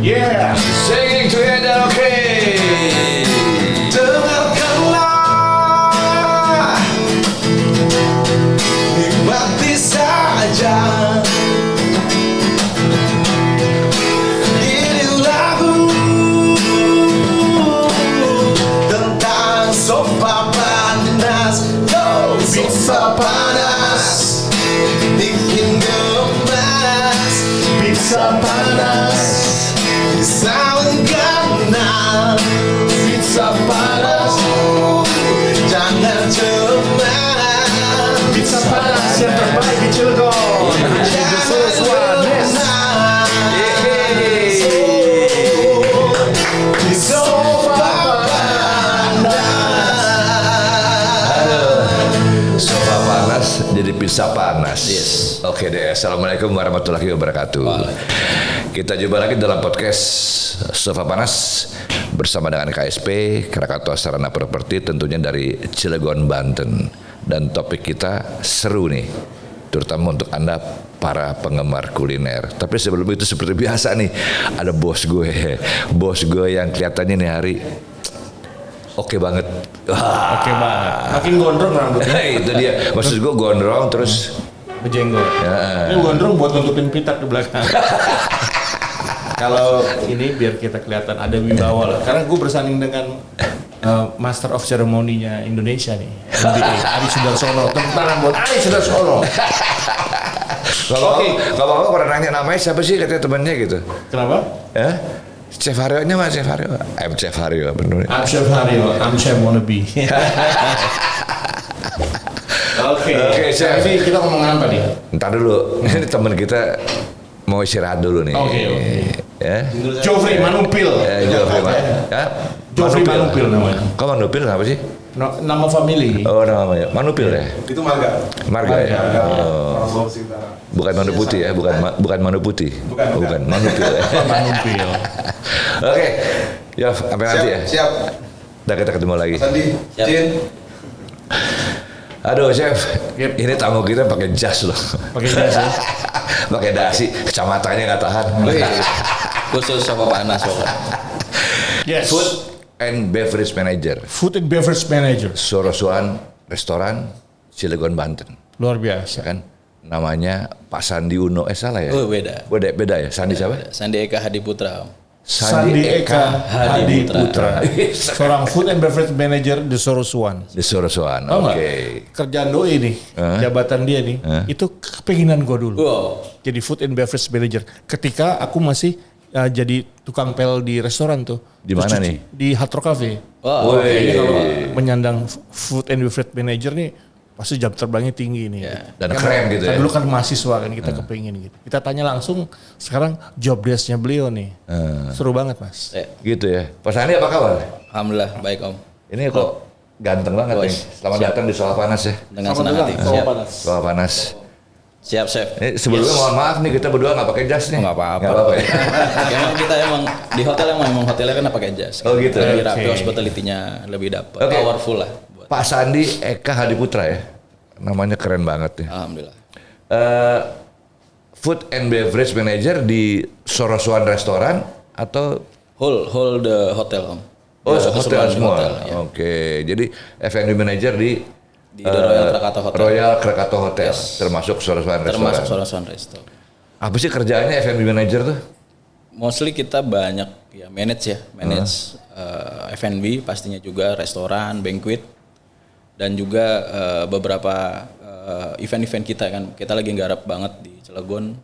Yeah, Singing together, okay. Dengarkanlah, nikmati saja. Ini lagu tentang sofa panas. Oh, sofa panas bikin gemas. Pizza panas saling kenal. Pizza panas, jangan cemas. pizza panas yang terbaik di Cilegon. Jangan cemas. Di sofa panas. Sofa panas jadi pizza panas. Yes. Oke deh. Assalamualaikum warahmatullahi wabarakatuh. Kita jumpa lagi dalam podcast Sofa Panas bersama dengan KSP Krakatau Sarana Properti, tentunya dari Cilegon, Banten. Dan topik kita seru nih, terutama untuk Anda para penggemar kuliner. Tapi sebelum itu seperti biasa nih, ada bos gue yang kelihatannya nih hari oke banget. Oke banget. Makin gondrong rambutnya. Itu dia, maksud gue gondrong terus Berjenggot. ya. Ini gondrong buat nutupin pitak di belakang. Kalau ini biar kita kelihatan ada wibawa lah. Karena gue bersanding dengan Master of Ceremony-nya Indonesia nih, MBA, Ari Sudarsono. Tepuk tangan buat Ari Sudarsono. Kalau kamu pernah nanya namanya siapa sih, katanya temannya gitu. Kenapa? Ya? Chef Haryo-nya mas, Chef Haryo. Chef Haryo bener. I'm Chef Haryo, I'm Chef Wannabe. Oke, Chef. Jadi kita ngomongin apa dia? Ntar dulu, ini teman kita mau istirahat dulu nih. Oke. Ya. Joffrey Manupil. Joffrey ya. Joffrey Manupil namanya. Kok Manupil apa sih? Nama family. Oh namanya Manupil ya. Itu Marga. Marga ya. Oh. Sulawesi Utara. Bukan Manu Putih ya, bukan Manu Putih. Bukan Manupil ya. Manupil. Oke. Ya, sampai nanti ya. Siap. Udah kita ketemu lagi. Sandi, Siap. Jin. Aduh chef, Yep. ini tamu kita pakai jas loh. Pakai jas ya? Pakai dasi, kacamatannya nggak tahan. Khusus sofa panas pokoknya. Yes. Food and Beverage Manager, Food and Beverage Manager. Sorosuan Restoran, Cilegon, Banten. Luar biasa. Kan namanya Pak Sandi Uno, salah ya? Oh beda. Beda ya, Sandi siapa? Sandi Eka Hadi Putra. Sandi Eka Hadi Putra. Putra. Seorang Food and Beverage Manager di Sorosuan. Di Sorosuan, Tahu oke. nggak? Kerjaan doi nih, jabatan dia nih, itu kepenginan gue dulu. Wow. Jadi Food and Beverage Manager. Ketika aku masih jadi tukang pel di restoran tuh. Di Terus mana cuci- nih? Di Hard Rock Cafe. Wow. Kayaknya kalau menyandang Food and Beverage Manager nih, pasti jam terbangnya tinggi nih. Dan keren gitu ya. Dulu kan mahasiswa kan kita kepingin gitu. Kita tanya langsung sekarang job desk-nya beliau nih. Seru banget mas. Gitu ya. Pak Sandi apa kabar? Alhamdulillah baik Om. Ini kok ganteng banget Bos. nih. Selamat Siap. datang di Soal Panas ya. Dengan senang hati. Siap. Soal Panas. Siap Chef. Sebelumnya mohon maaf nih, kita berdua nggak pakai jas nih. Nggak apa-apa. Nggak apa-apa ya. Emang kita di hotel emang hotelnya kan pakai jas. Oh, gitu. Lebih rapi, Oke. hospitality-nya lebih dapat. Oke. Powerful lah. Buat. Pak Sandi Eka Hadi Putra ya. Namanya keren banget nih. Alhamdulillah. Food and Beverage Manager di Sorosuan Restoran atau Whole the hotel Om. oh Ya, hotel keseluruhan semua. hotel, ya. Oke, jadi F&B Manager di Di The Royal Krakatau Hotel. Royal Krakatau Hotel, termasuk Sorosuan Restoran. Termasuk Sorosuan Resto. Apa sih kerjaannya F&B Manager tuh? Mostly kita banyak ya manage F&B pastinya juga restoran, banquet dan juga beberapa event-event kita kan. Kita lagi nggarap banget di Cilegon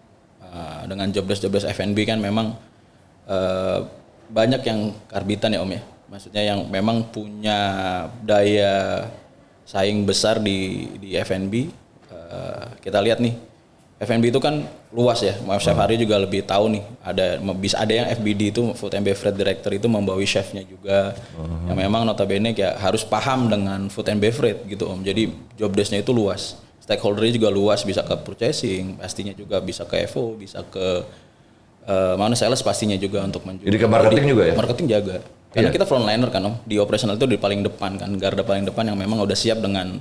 dengan job desk F&B kan memang banyak yang karbitan ya Om ya. Maksudnya yang memang punya daya saing besar di F&B. Kita lihat nih F&B itu kan luas ya. Chef Hari juga lebih tahu nih. Ada yang FBD itu Food and Beverage Director itu membawa chefnya juga. Yang memang notabene ya harus paham dengan food and beverage gitu Om. Jadi job desk-nya itu luas. Stakeholder-nya juga luas, bisa ke purchasing, pastinya juga bisa ke FO, bisa ke mana sales pastinya juga untuk menjual. Jadi ke marketing juga ya? Marketing jaga. Karena kita frontliner kan Om. Di operasional itu di paling depan kan, garda paling depan yang memang udah siap dengan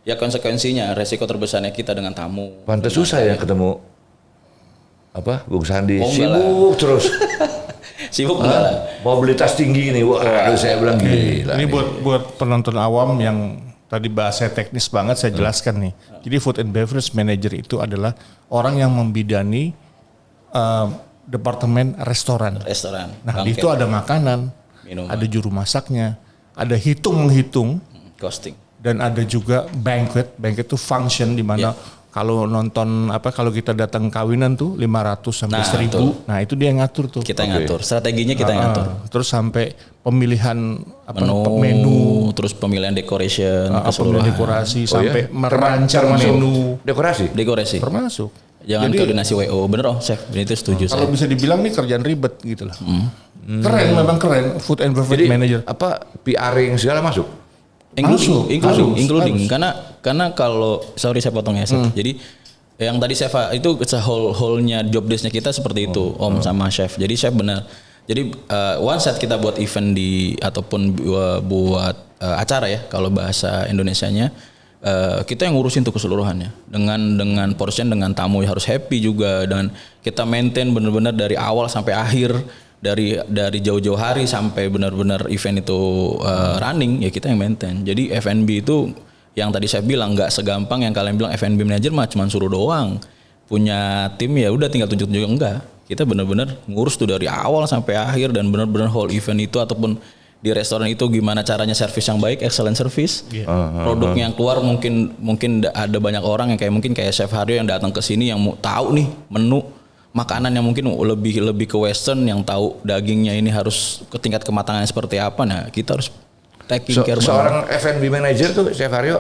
ya konsekuensinya, resiko terbesarnya kita dengan tamu. Pantes susah ya ketemu Bung Sandi. Oh, enggak Sibuk terus. Sibuk enggak lah. Mobilitas tinggi nih, wah, aduh saya bilang gila. Ini nih. buat penonton awam yang tadi bahasa teknis banget saya jelaskan nih. Jadi food and beverage manager itu adalah orang yang membidani departemen restoran. Restoran. Nah, bangket, itu ada makanan, minuman, ada juru masaknya, ada hitung-menghitung, costing. dan ada juga banquet. Banquet itu function di mana kalau nonton kalau kita datang kawinan tuh 500 sampai Nah, 1000. betul. Nah, itu dia yang ngatur tuh. Kita yang ngatur. Strateginya kita yang ngatur. Terus sampai pemilihan Menu, terus pemilihan decoration, pemilihan keseluruhan. dekorasi Oh, sampai ya? merancang Termasuk menu dekorasi. Dekorasi. termasuk. Jangan Jadi, koordinasi WO. Bener oh, chef. Itu setuju kalau saya. bisa dibilang nih kerjaan ribet gitu lah. Keren, memang keren food and beverage Jadi manager. apa PR-ing segala masuk? Masuk, Including. harus. Karena kalau sorry saya potong ya, chef. Jadi yang tadi chef itu whole-nya job desk-nya kita seperti itu, Om sama chef. Jadi chef benar. Jadi one set kita buat event ataupun buat acara ya, kalau bahasa Indonesianya kita yang ngurusin tuh keseluruhannya. Dengan portion, dengan tamu harus happy juga, dan kita maintain benar-benar dari awal sampai akhir, dari jauh-jauh hari sampai benar-benar event itu running, ya kita yang maintain. Jadi F&B itu yang tadi saya bilang nggak segampang yang kalian bilang F&B manager mah cuma suruh doang. Punya tim ya udah tinggal tunjuk-tunjuk, enggak. Kita benar-benar ngurus tuh dari awal sampai akhir, dan benar-benar whole event itu ataupun di restoran itu gimana caranya service yang baik, excellent service. Produknya yang keluar mungkin ada banyak orang yang kayak Chef Haryo yang datang ke sini yang mau tahu nih menu makanan yang mungkin lebih ke western, yang tahu dagingnya ini harus ke tingkat kematangannya seperti apa. Nah, kita harus taking care banget. Seorang F&B manager tuh Chef Haryo,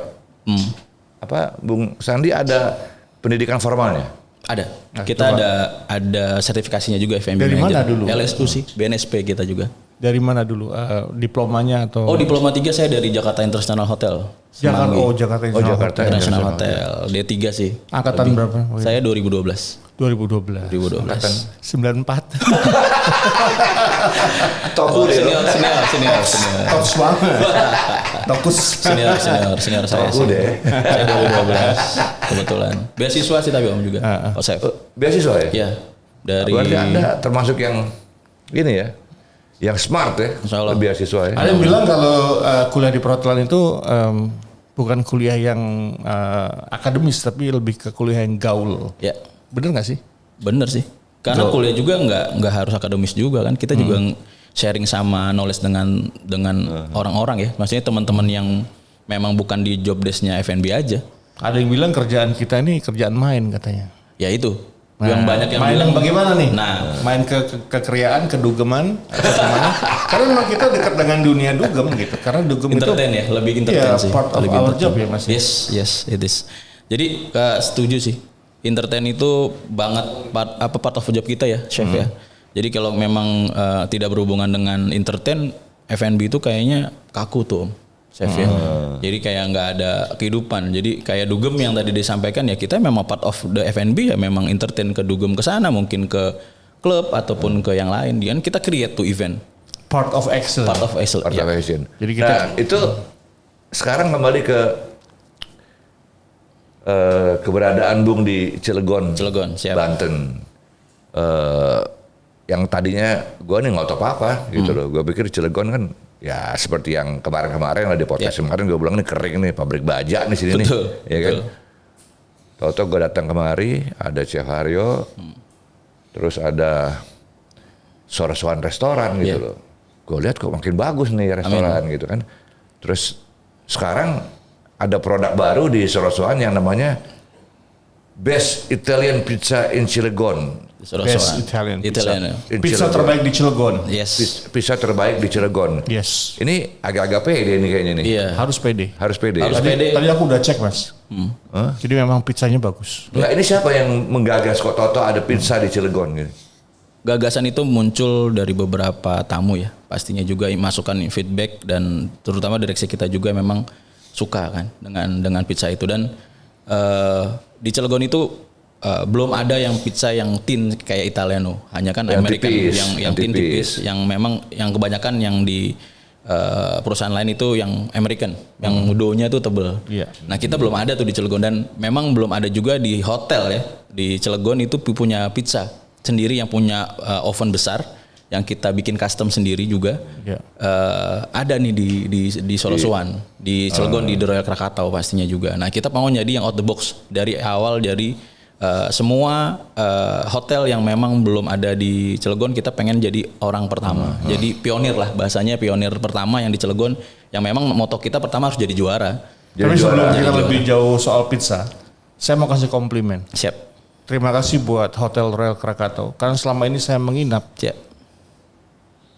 Bung Sandi ada pendidikan formalnya? Ada. Kita ada sertifikasinya juga F&B Dari manager. mana dulu? LSU sih, BNSP kita juga. Dari mana dulu diplomanya atau? Oh, diploma 3 saya dari Jakarta International Hotel. Jakarta. Semanggi. Jakarta Jakarta International Hotel. D3 sih. Angkatan berapa? Saya 2012. 2012. 2012. 94. Toku deh. Senior. Toks banget. Tokus. Senior saya Toku sih. deh. Saya 2012 kebetulan. Beasiswa sih tapi Om juga. Oh, chef. Beasiswa ya? Iya. Dari Berarti Anda termasuk yang ini ya, yang smart ya, Insya Allah. beasiswa ya. Ada yang bilang kalau kuliah di perhotelan itu bukan kuliah yang akademis, tapi lebih ke kuliah yang gaul. ya, Bener nggak sih? bener sih. Karena kuliah juga nggak harus akademis juga kan. Kita juga sharing sama knowledge dengan orang-orang ya. Maksudnya teman-teman yang memang bukan di job desk-nya F&B aja. Ada yang bilang kerjaan kita ini kerjaan main katanya. Ya itu. Yang banyak yang main bilang yang bagaimana nih? Nah, Main kekeriaan, kedugeman, atau gimana? Karena memang kita dekat dengan dunia dugem gitu. Karena dugem entertain itu ya, lebih entertain iya, sih. part of Lebih our entertain. job ya Mas. Yes, it is. Jadi setuju sih. Entertain itu banget part of job kita ya, chef ya. Jadi kalau memang tidak berhubungan dengan entertain, F&B itu kayaknya kaku tuh, chef ya. Jadi kayak nggak ada kehidupan. Jadi kayak dugem yang tadi disampaikan ya, kita memang part of the F&B ya, memang entertain ke dugem ke sana, mungkin ke klub ataupun ke yang lain. Kan kita create tuh event. Part of excellence. Part of excellence. Ya. Participation. Jadi kita- Nah, itu sekarang kembali ke keberadaan Bung di Cilegon, Siap. Banten. Yang tadinya gue nih nggak tahu apa-apa gitu loh. Gue pikir Cilegon kan ya seperti yang kemarin-kemarin lah di podcast kemarin gue bilang nih kering nih, pabrik baja nih sini Betul, nih, ya kan. Tahu-tahu gue datang kemari, ada Chef Haryo, terus ada Sorosuan restoran gitu loh. Gue lihat kok makin bagus nih restoran gitu kan. Terus sekarang ada produk baru di Sorosuan yang namanya Best Italian Pizza in Cilegon. Best Italian pizza. ya. Pizza terbaik di Cilegon. Yes. Pizza terbaik di Cilegon. Yes. Ini agak-agak pede nih kayaknya nih. Iya. Harus pede. Harus pede. Harus pede. Tadi aku udah cek Mas. Jadi memang pizzanya bagus. Nah, ini siapa yang menggagas kok Toto ada pizza di Cilegon gitu? Gagasan itu muncul dari beberapa tamu ya. Pastinya juga masukan feedback, dan terutama direksi kita juga memang suka kan dengan pizza itu. Dan di Cilegon itu belum ada yang pizza yang thin kayak Italiano, hanya kan Yang American tipis, yang thin tipis, yang memang yang kebanyakan yang di perusahaan lain itu yang American, yang dough-nya tuh tebel. Iya. Nah, kita belum ada tuh di Cilegon, dan memang belum ada juga di hotel ya. Di Cilegon itu punya pizza sendiri yang punya oven besar yang kita bikin custom sendiri juga. Ya. Ada nih di Solosoan, di Cilegon, di The Royal Krakatau pastinya juga. Nah kita mau jadi yang out the box dari awal, dari semua hotel yang memang belum ada di Cilegon kita pengen jadi orang pertama. Jadi pionir lah, bahasanya pionir pertama yang di Cilegon, yang memang moto kita pertama harus jadi juara. Tapi sebelum kita Jadi lebih jauh soal pizza, saya mau kasih komplimen. Siap. Terima kasih buat Hotel Royal Krakatau karena selama ini saya menginap. Siap.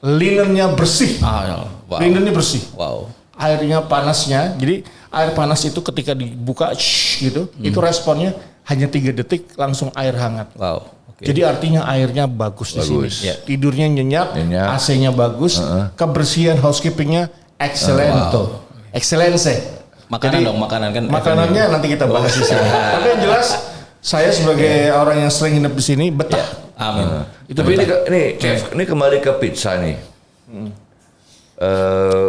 Linennya bersih. Wow. Linennya bersih. Wow. Airnya panasnya, jadi air panas itu ketika dibuka gitu, itu responnya hanya 3 detik langsung air hangat. Wow. Oke. Jadi artinya airnya bagus di sini. Bagus. Tidurnya nyenyak, AC-nya bagus, kebersihan housekeepingnya excellent. Excellence. Makanan dong, makanan kan. Makanannya nanti kita bahas di sini. Tapi yang jelas saya sebagai orang yang sering hidup di sini betah. Amin. Tapi ini Chef, ini kembali ke pizza nih.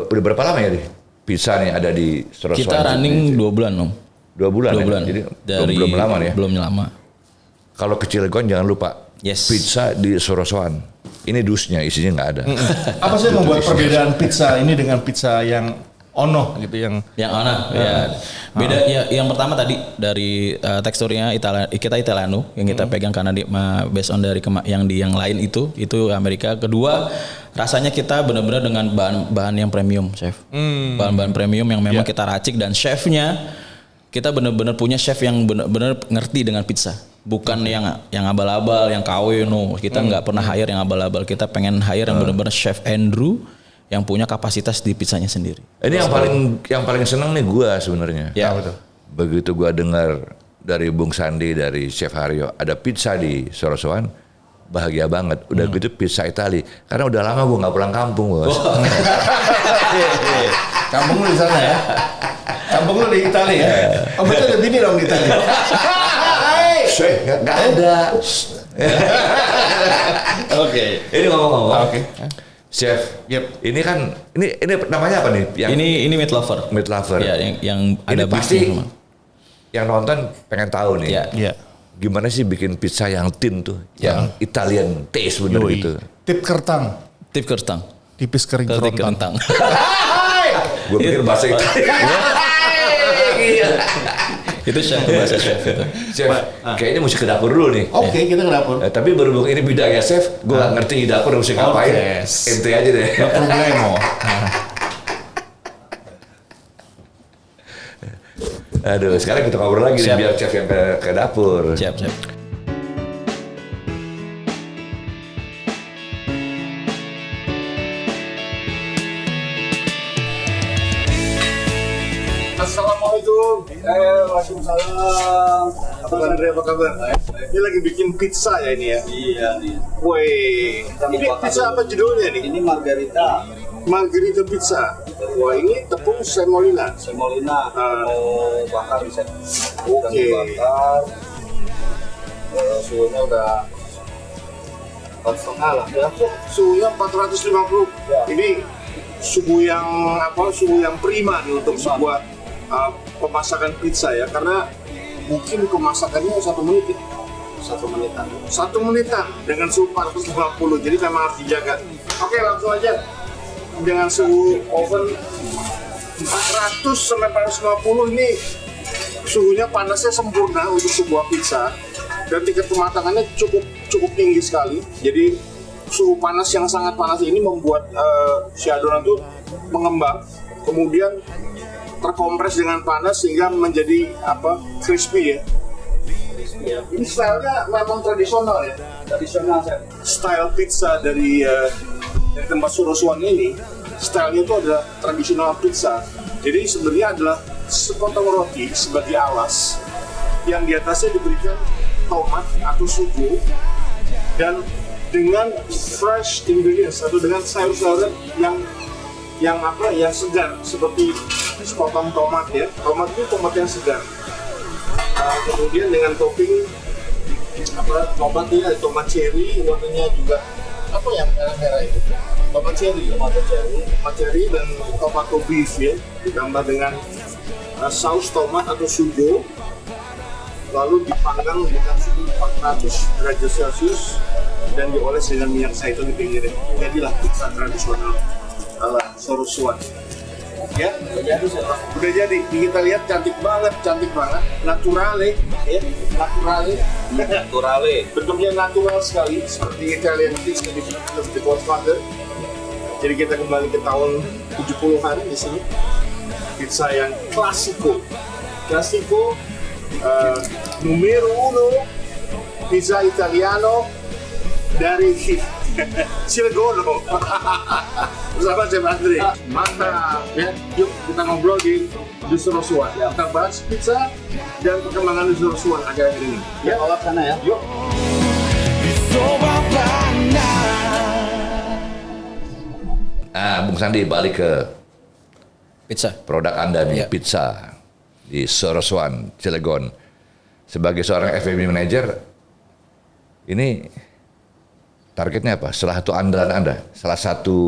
Udah berapa lama ya pizza nih ada di Sorosuan? Kita running 2 bulan Om. 2 bulan. 2 bulan. Jadi Dari, belum lama nih ya. Belum lama. Kalau ke Cilegon jangan lupa. Yes. Pizza di Sorosuan. Ini dusnya, isinya nggak ada. Apa sih yang membuat perbedaan pizza ini dengan pizza yang ono gitu yang Ya. Beda ya, yang pertama tadi dari teksturnya kita Italiano yang kita pegang karena based on dari yang lain itu Amerika. Kedua, rasanya kita benar-benar dengan bahan yang premium, chef. Bahan-bahan premium yang memang kita racik, dan chefnya kita benar-benar punya chef yang benar-benar ngerti dengan pizza. Bukan yang abal-abal, yang KW, no. Kita nggak pernah hire yang abal-abal. Kita pengen hire yang benar-benar Chef Andrew yang punya kapasitas di pizzanya sendiri. Ini yang paling seneng nih gua sebenarnya. Ya. betul. Begitu gua dengar dari Bung Sandi, dari Chef Haryo ada pizza di Sorosuan, bahagia banget. Udah gitu pizza Itali. Karena udah lama gua nggak pulang kampung, Bos. Kampung lu di sana ya? Kampung lu di Italia ya? Oh betul ada bini dong di Italia. Nggak ada. Oke. Ini ngomong-ngomong. Oke. Chef, Yep. ini kan ini namanya apa nih? Ini meat lover. Meat lover. Ya, yang ada Ini pasti beefnya. yang nonton pengen tahu nih. Ya. Iya. Gimana sih bikin pizza yang tin tuh, yang Italian taste bener Yoi. gitu. Tip kertang, Tip kertang. tipis kering Tip kerontang. kertang. Gue pikir bahasa Italia. Itu chef, bahasa chef itu. Chef, kayaknya mesti ke dapur dulu nih. Oke, kita ke dapur. Tapi berhubung ini bidangnya chef, gue gak ngerti di dapur mesti ngapain. Yes. Ente aja deh. No problemo. Aduh, sekarang kita ngobrol lagi nih, Siap. biar chef yang ke dapur. Siap. Assalamualaikum. Waalaikumsalam. Apa kabar? Ini lagi bikin pizza ya ini ya? Iya nih. Woi, ini pizza apa judulnya nih? Ini margarita, Margherita pizza. Wah, ini tepung semolina. semolina, mau bakar bisa. Oke. Bakar. Suhunya udah 4,5 lah. Ya, kok suhunya 450. Ini suhu yang apa? Suhu yang prima nih untuk sebuah pemasakan pizza ya, karena mungkin pemasakannya 1 menit ya. 1 menitan. 1 menitan dengan suhu 450, jadi memang harus dijaga. Oke, langsung aja dengan suhu oven 400 sampai 450. Ini suhunya panasnya sempurna untuk sebuah pizza, dan tingkat kematangannya cukup tinggi sekali. Jadi suhu panas yang sangat panas ini membuat si adonan itu mengembang, kemudian terkompres dengan panas sehingga menjadi crispy ya. Ini stylenya memang tradisional ya. Tradisional saya. Style pizza dari tempat Sorosuan ini, stylenya itu adalah tradisional pizza. Jadi sebenarnya adalah sepotong roti sebagai alas, yang di atasnya diberikan tomat atau sugo, dan dengan fresh ingredients atau dengan sayur-sayuran yang segar, seperti sepotong tomat ya. Tomat itu tomat yang segar. Kemudian dengan topping tomatnya, tomat cherry, warnanya juga yang merah-merah itu, tomat cherry dan tomato beef ya, ditambah dengan saus tomat atau sugo, lalu dipanggang dengan suhu 400 derajat Celcius dan dioles dengan minyak zaitun di pinggirnya. Jadilah pizza tradisional ala Sorosuan. Ya, udah jadi. Kita lihat cantik banget, naturale, ya, naturale. Bentuknya natural sekali, seperti Italian pizza di film The Godfather. Jadi kita kembali ke tahun 70-an di sini. Pizza yang klasiko, numero uno, pizza italiano dari Cilegon bersama Chef Andre. Mantap ya. Yuk kita ngobrol di Sorosuan. Kita bahas pizza dan perkembangan di Sorosuan akhir-akhir ini. Ya, Olap sana ya. yuk. Bung Sandi balik ke Pizza. produk Anda nih, Iya. pizza di Sorosuan, Cilegon. Sebagai seorang F&B manager, ini targetnya apa? Salah satu andalan Anda, salah satu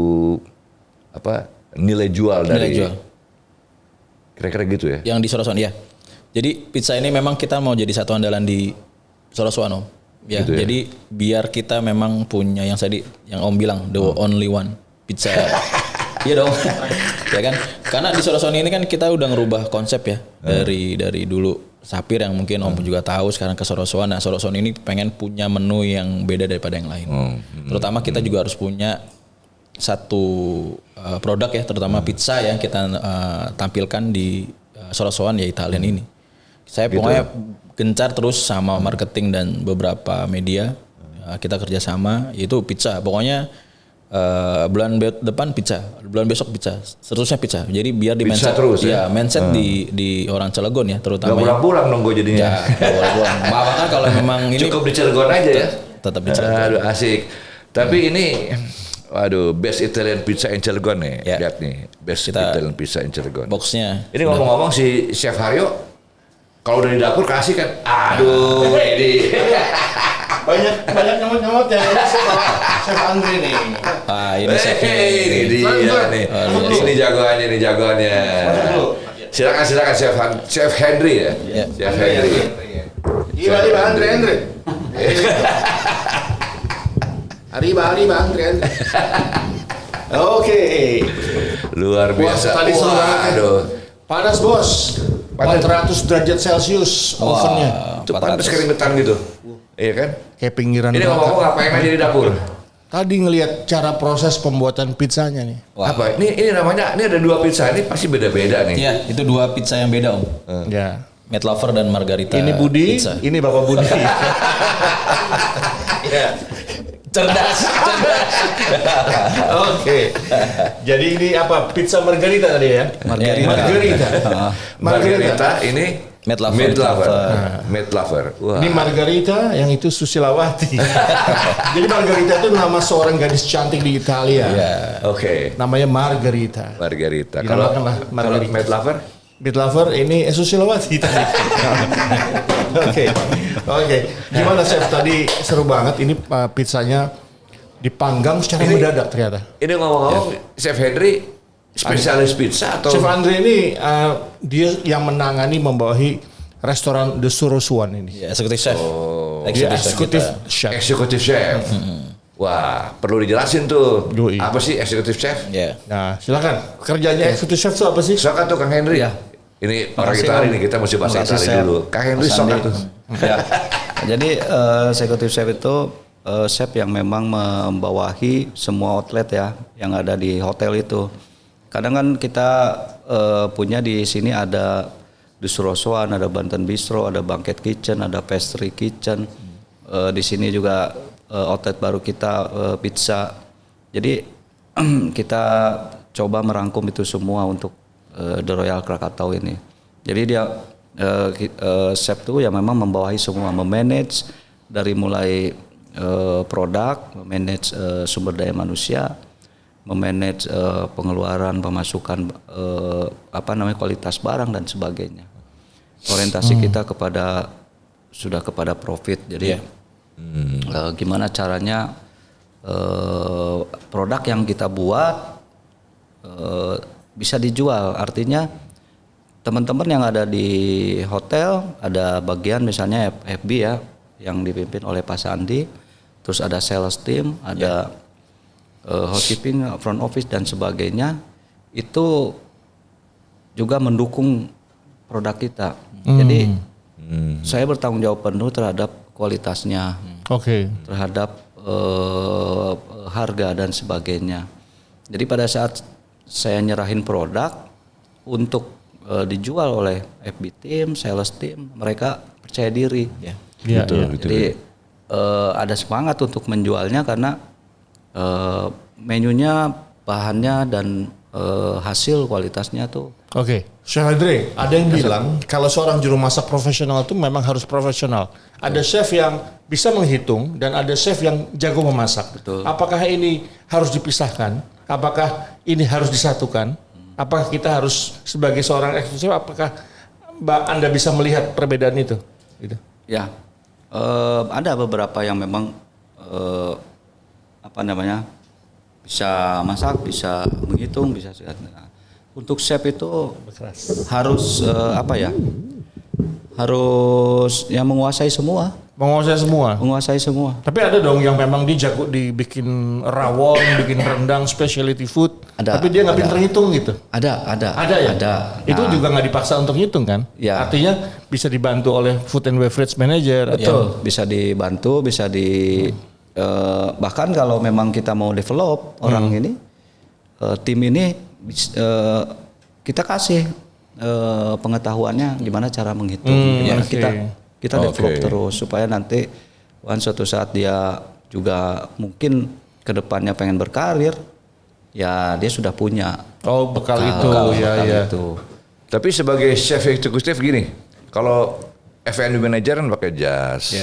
nilai jual dari Nilai jual. kira-kira gitu ya. Yang di Sorosuan ya. Jadi pizza ini memang kita mau jadi satu andalan di Sorosuan Om. Ya, Gitu ya. jadi biar kita memang punya yang tadi yang Om bilang the only one pizza. Iya dong. Ya kan? Karena di Sorosuan ini kan kita udah ngerubah konsep ya. Dari dulu Sapir yang mungkin Om juga tahu, sekarang ke Sorosuan. Nah, Sorosuan ini pengen punya menu yang beda daripada yang lain. Terutama kita juga harus punya satu produk ya, terutama pizza yang kita tampilkan di Sorosuan ya Italian ini. Saya pokoknya gencar terus sama marketing dan beberapa media kita kerjasama, yaitu pizza. Pokoknya bulan depan pizza, bulan besok pizza, seterusnya pizza. Jadi biar di Pizza mindset terus ya? mindset di orang Cilegon ya, terutama. Gak pulang-pulang dong gue jadinya. Ya, nggak pulang. Bahkan kalau memang ini Cukup di Cilegon aja ya. tetap di Cilegon. Aduh asik. Tapi ini, waduh, best Italian pizza in Cilegon nih. Ya. Lihat nih, best Kita- Italian pizza in Cilegon. Boxnya. Ini ngomong-ngomong si Chef Haryo, kalau udah di dapur kasih kan, aduh ini. Banyak nyamot-nyamot ya. Ini Chef Andre nih. Ini chefnya. Ini dia nih. Ini jagoannya. Silakan Chef Henry ya. Ya. Chef Henry. Arriba Andre. Arriba Andre. Oke. Luar biasa. Tadi seru banget. Aduh. Panas bos. 400 derajat Celcius ovennya. Itu panas keringetan gitu. Iya kan? Kayak pinggiran Ini neraka. ngomong ngapain aja di dapur? Tadi ngelihat cara proses pembuatan pizzanya nih. Wah. Apa? Ini namanya, ini ada 2 pizza, ini pasti beda-beda nih. Iya, itu 2 pizza yang beda Om. Ya. Meat Lover dan Margarita. Ini Budi, Pizza. ini Bapak Budi. Cerdas. Oke. Jadi ini apa? Pizza margarita tadi ya? Margarita ini Meat Lover. Meat Lover. Wah. Ini Margarita, yang itu Susilawati. Jadi Margarita itu nama seorang gadis cantik di Italia. Oke. Namanya Margarita. Margarita. Kalau Dinamakanlah Margarita. Meat Lover? Meat Lover ini Susilawati tadi. Oke. Gimana Chef? Tadi seru banget. Ini pizzanya dipanggang secara mendadak ternyata. Ini ngomong-ngomong, Chef Henry spesialis pizza atau? Chef Andre ini dia yang menangani membawahi restoran The Sorosuan ini. Ya, eksekutif chef. Dia chef eksekutif kita. chef. Eksekutif chef. Wah, perlu dijelasin tuh. Yoi. Apa sih eksekutif chef? Ya. Nah, silakan. Kerjanya eksekutif chef itu apa sih? Sokat tuh Kang Henry. Ya. Ini orang Itali nih, kita mesti bahasa Makasih, Itali Chef. dulu. Kang Henry Mas sokat Andi. tuh. Ya. Jadi eksekutif chef itu chef yang memang membawahi semua outlet ya yang ada di hotel itu. Kadang kan kita punya di sini ada di Sorosuan, ada Banten Bistro, ada Banquet Kitchen, ada Pastry Kitchen. Di sini juga outlet baru kita pizza. Jadi kita coba merangkum itu semua untuk The Royal Krakatau ini. Jadi dia chef itu ya memang membawahi semua, memanage dari mulai produk, memanage sumber daya manusia, memanage pengeluaran, pemasukan kualitas barang dan sebagainya. Orientasi kita sudah kepada profit. Jadi gimana caranya produk yang kita buat bisa dijual. Artinya teman-teman yang ada di hotel ada bagian misalnya FB ya yang dipimpin oleh Pak Sandi. terus ada sales team, ada housekeeping, front office dan sebagainya, itu juga mendukung produk kita. Jadi saya bertanggung jawab penuh terhadap kualitasnya, Oke. terhadap harga dan sebagainya. Jadi pada saat saya nyerahin produk untuk dijual oleh FB team, sales team, mereka percaya diri. Iya, Jadi ada semangat untuk menjualnya karena menunya, bahannya dan hasil kualitasnya tuh. Oke, Chef Andre, ada yang bilang kalau seorang juru masak profesional itu memang harus profesional. Ada chef yang bisa menghitung dan ada chef yang jago memasak. Betul. Apakah ini harus dipisahkan? Apakah ini harus disatukan? Apakah kita harus sebagai seorang eksekutif, apakah Anda bisa melihat perbedaan itu? Gitu. Ya, ada beberapa yang memang bisa masak, bisa menghitung, bisa segala. Untuk chef itu harus harus yang menguasai semua. Menguasai semua. Tapi ada dong yang memang dia jago dibikin rawon, bikin rendang, specialty food. Ada, tapi dia nggak ada. pinter hitung gitu. Ada Ya? Ada. Itu Nah, juga nggak dipaksa untuk ngitung kan? Ya. Artinya bisa dibantu oleh food and beverage manager. betul, bisa dibantu, bisa bahkan kalau memang kita mau develop orang ini, tim ini kita kasih pengetahuannya gimana cara menghitung, gimana kita develop terus supaya nanti suatu saat dia juga mungkin kedepannya pengen berkarir, ya dia sudah punya Bekal itu. bekal itu. Tapi sebagai chef eksekutif gini, kalau F&B manager kan pakai jas,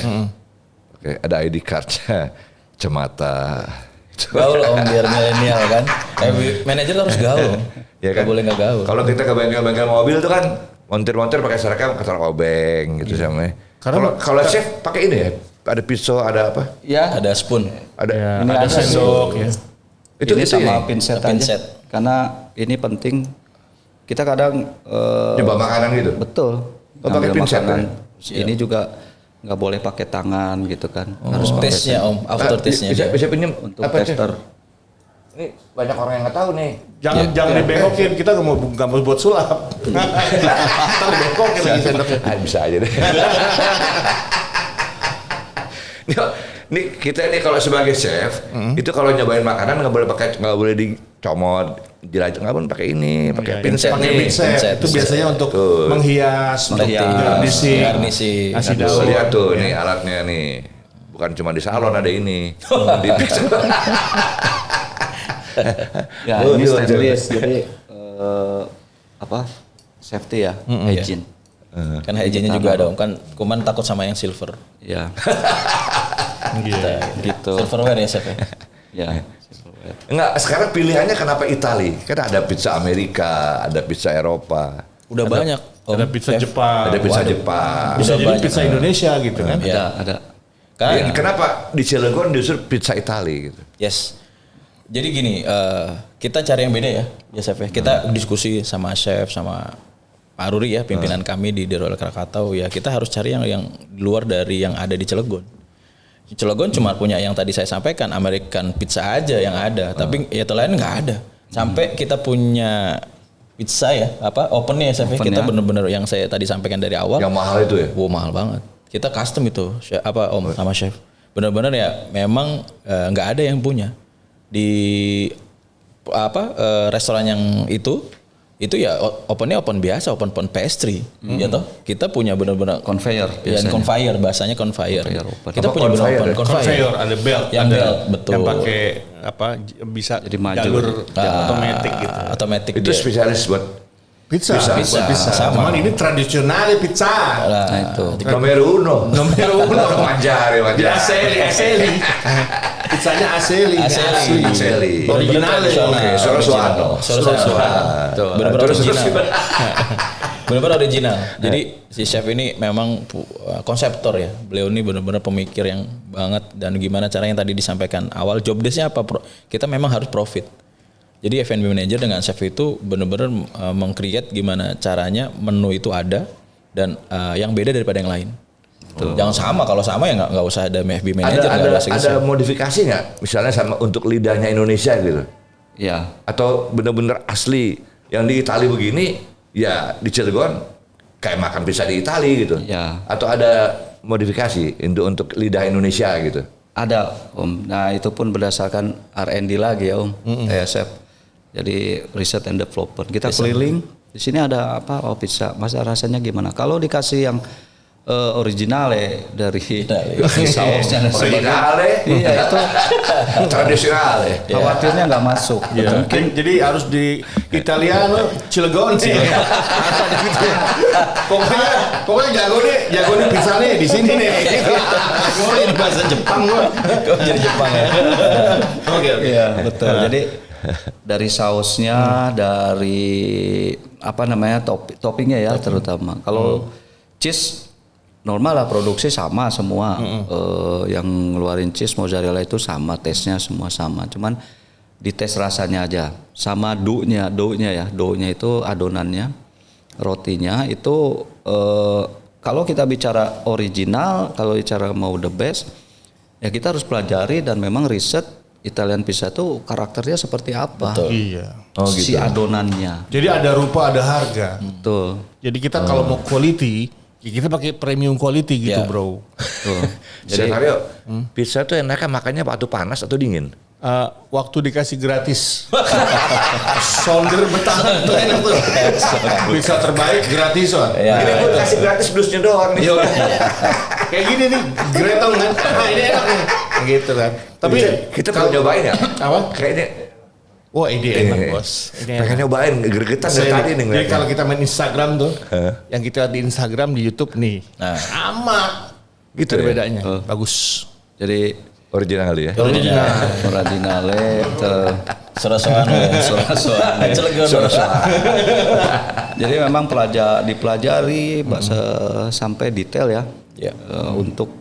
pakai ada ID cardnya, cemata. Gaul om biar milenial kan. Manajer harus gaul. Ya Gak boleh nggak gaul. Kalau kita ke bengkel-bengkel mobil tuh kan montir-montir pakai seragam, ketar obeng gitu sama. Kalau chef pakai ini ya, ada pisau, ada apa? Ya, Ada spoon. Ada. ini Ada sendok ya. ini sama ini. pinset aja. Pinset. Karena ini penting. Kita kadang Nyoba makanan gitu. betul. Oh, pakai ngambil pinset makanan. ya? Ini juga nggak boleh pakai tangan gitu kan. Harus pakai Taste-nya om, after taste-nya. Bisa pinjem untuk apa, Chef? tester. Ini banyak orang yang nggak tahu nih. Jangan dibengokin, kita nggak mau buat sulap. Ntar dibengokin lagi sendoknya. Bisa aja deh. Nih kita nih kalau sebagai chef itu kalau nyobain makanan nggak boleh dicomot, jelajah, nggak boleh pakai ini, pakai pinset Pakai nih. pinset. Itu biasanya untuk Tuh. menghias, untuk garnishing. Garnishing. Kasih Lihat tuh nih alatnya nih, bukan cuma di salon ada ini. Di Ya, Oh, ini iya, stainless. Jadi safety ya, hygiene. Kan hygiene-nya juga ada om. Kan kuman takut sama yang silver. Ya, Gitu. Silverware ya chef ya. ya. Enggak, sekarang pilihannya kenapa Itali? Kan ada pizza Amerika, ada pizza Eropa, Udah banyak om. Ada pizza Jepang. ada pizza Jepang. Bisa Udah jadi banyak. pizza Indonesia gitu kan? Iya. Ada. Kan Kenapa di Cilegon justru pizza Itali gitu? yes. Jadi gini, kita cari yang beda ya chef ya. Kita diskusi sama chef, sama Pak Ruri ya, pimpinan kami di Royal Krakatau ya. Kita harus cari yang di luar dari yang ada di Cilegon. Cilegon cuma punya yang tadi saya sampaikan, American pizza aja yang ada, tapi ya lain nggak ada. Sampai kita punya pizza ya, opennya ya chef ya. Kita bener-bener yang saya tadi sampaikan dari awal. Yang mahal itu ya? Wow, mahal banget. Kita custom itu, om sama chef. Benar-benar ya, memang nggak ada yang punya di restoran yang itu ya opennya open biasa, open pastry, ya toh. Kita punya benar-benar Conveyor ya, biasanya. conveyor, bahasanya conveyor. open. Kita Apa punya benar conveyor open ya? conveyor. Conveyor, ada belt, Yang ada belt, betul. yang pakai bisa Jadi maju. jalur otomatis gitu. Otomatis Itu dia. spesialis buat Pizza. Pizza. Sama. Cuman ini tradisional pizza. Nah, itu. nomor uno. Nomor uno. Manjari. Aseli. Pizzanya aseli. Aseli. Original. Oke, Sorosuano. Benar-benar Terus, original. Benar-benar original. Jadi si chef ini memang konseptor ya. Beliau ini benar-benar pemikir yang banget, dan gimana cara yang tadi disampaikan awal, job desk-nya apa? Kita memang harus profit. Jadi F&B manager dengan chef itu benar-benar meng-create gimana caranya menu itu ada dan yang beda daripada yang lain. Jangan sama, kalau sama ya nggak usah ada FB manager, nggak ada Ada modifikasi nggak? Misalnya sama untuk lidahnya Indonesia gitu? Ya. Atau bener-bener asli yang di Itali begini, ya di Cilegon kayak makan pizza di Itali gitu? Ya. Atau ada modifikasi untuk lidah Indonesia gitu? Ada Om. Nah itu pun berdasarkan R&D lagi ya Om. ESF. Jadi Research and Development. Kita keliling. Di sini ada apa? Oh pizza. Masa rasanya gimana? Kalau dikasih yang originale dari sausnya. Originale? Iya itu Tradisionale? khawatirnya nggak masuk. Ya. Mungkin jadi harus di Italiano Cilegon sih. pokoknya jago nih pizza nih di sini nih. Gue ini bahasa Jepang gue. Kok jadi Jepang ya? Oke. Iya betul. Jadi dari sausnya, dari apa namanya toppingnya ya terutama. Kalau cheese normal lah produksi sama semua. Yang ngeluarin cheese mozzarella itu sama, tesnya semua sama. Cuman dites rasanya aja. Sama doughnya itu adonannya, rotinya itu kalau kita bicara original, kalau bicara mau the best, ya kita harus pelajari dan memang riset Italian pizza tuh karakternya seperti apa. Betul. Iya. Si adonannya. Jadi ada rupa, ada harga. Betul. Jadi kita kalau mau quality, ya kita pakai premium quality gitu, Ya. bro. Jadi Mario, pizza tuh enaknya makannya waktu panas atau dingin? Waktu dikasih gratis. Sonder bertahan tuh enak tuh. Pizza terbaik gratis on. Ya. Ini gue kasih gratis blusnya doang nih. Kayak gini nih, gretong kan. Nah, ini enak nih. Gitu kan. Tapi kita perlu nyobain ya? Apa? Kayaknya Wah, ini enak, Bos. Ini enak. pengen nyobain, gregetan dari tadi nih Jadi ngeliatnya. kalau kita main Instagram tuh, yang kita lihat di Instagram, di YouTube nih, Nah. sama Gitu itu ya? bedanya. Bagus. Jadi Original kali ya? originale Sorosoan. Cilegon. Jadi memang dipelajari sampai detail ya. Ya. Untuk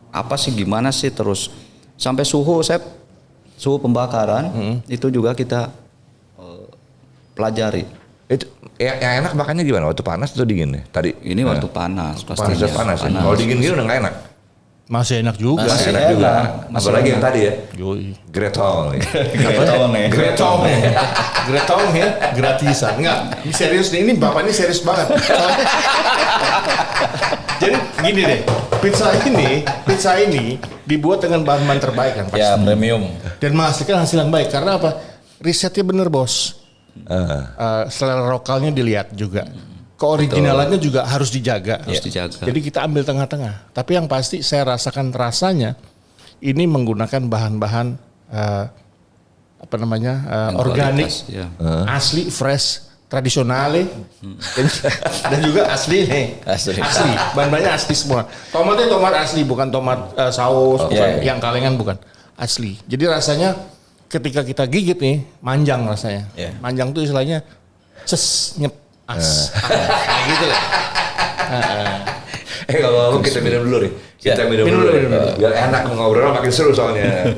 apa sih gimana sih terus sampai suhu pembakaran itu juga kita pelajari. Itu yang enak makannya gimana? Waktu panas atau dingin nih? Tadi Ini waktu panas pastinya. panas ya. Kalau dingin gitu udah nggak enak. Masih enak juga. Masih Enak enak. juga. Masih Apalagi enak. yang tadi ya. Yoi. Gretong nih. Gretong ya, gratisan. Enggak, ini serius nih. Ini bapak ini serius banget. Jadi gini deh, pizza ini dibuat dengan bahan-bahan terbaik kan pasti. Ya, premium. Dan menghasilkan hasil yang baik. Karena apa? Risetnya bener bos. Selera lokalnya dilihat juga. Keoriginalannya juga harus dijaga. Harus dijaga. Jadi kita ambil tengah-tengah. Tapi yang pasti saya rasakan rasanya ini menggunakan bahan-bahan organik, Kualitas, ya. asli, fresh, tradisionale, dan juga asli nih. Asli. Bahan-bahannya asli semua. Tomatnya tomat asli, bukan tomat saus, bukan iya. yang kalengan, bukan asli. Jadi rasanya ketika kita gigit nih, manjang rasanya. Iya. Manjang tuh istilahnya nyep. Kayak gitu lah. Kalau kita minum dulu nih. Kita minum dulu. Biar enak ngobrol makin seru soalnya.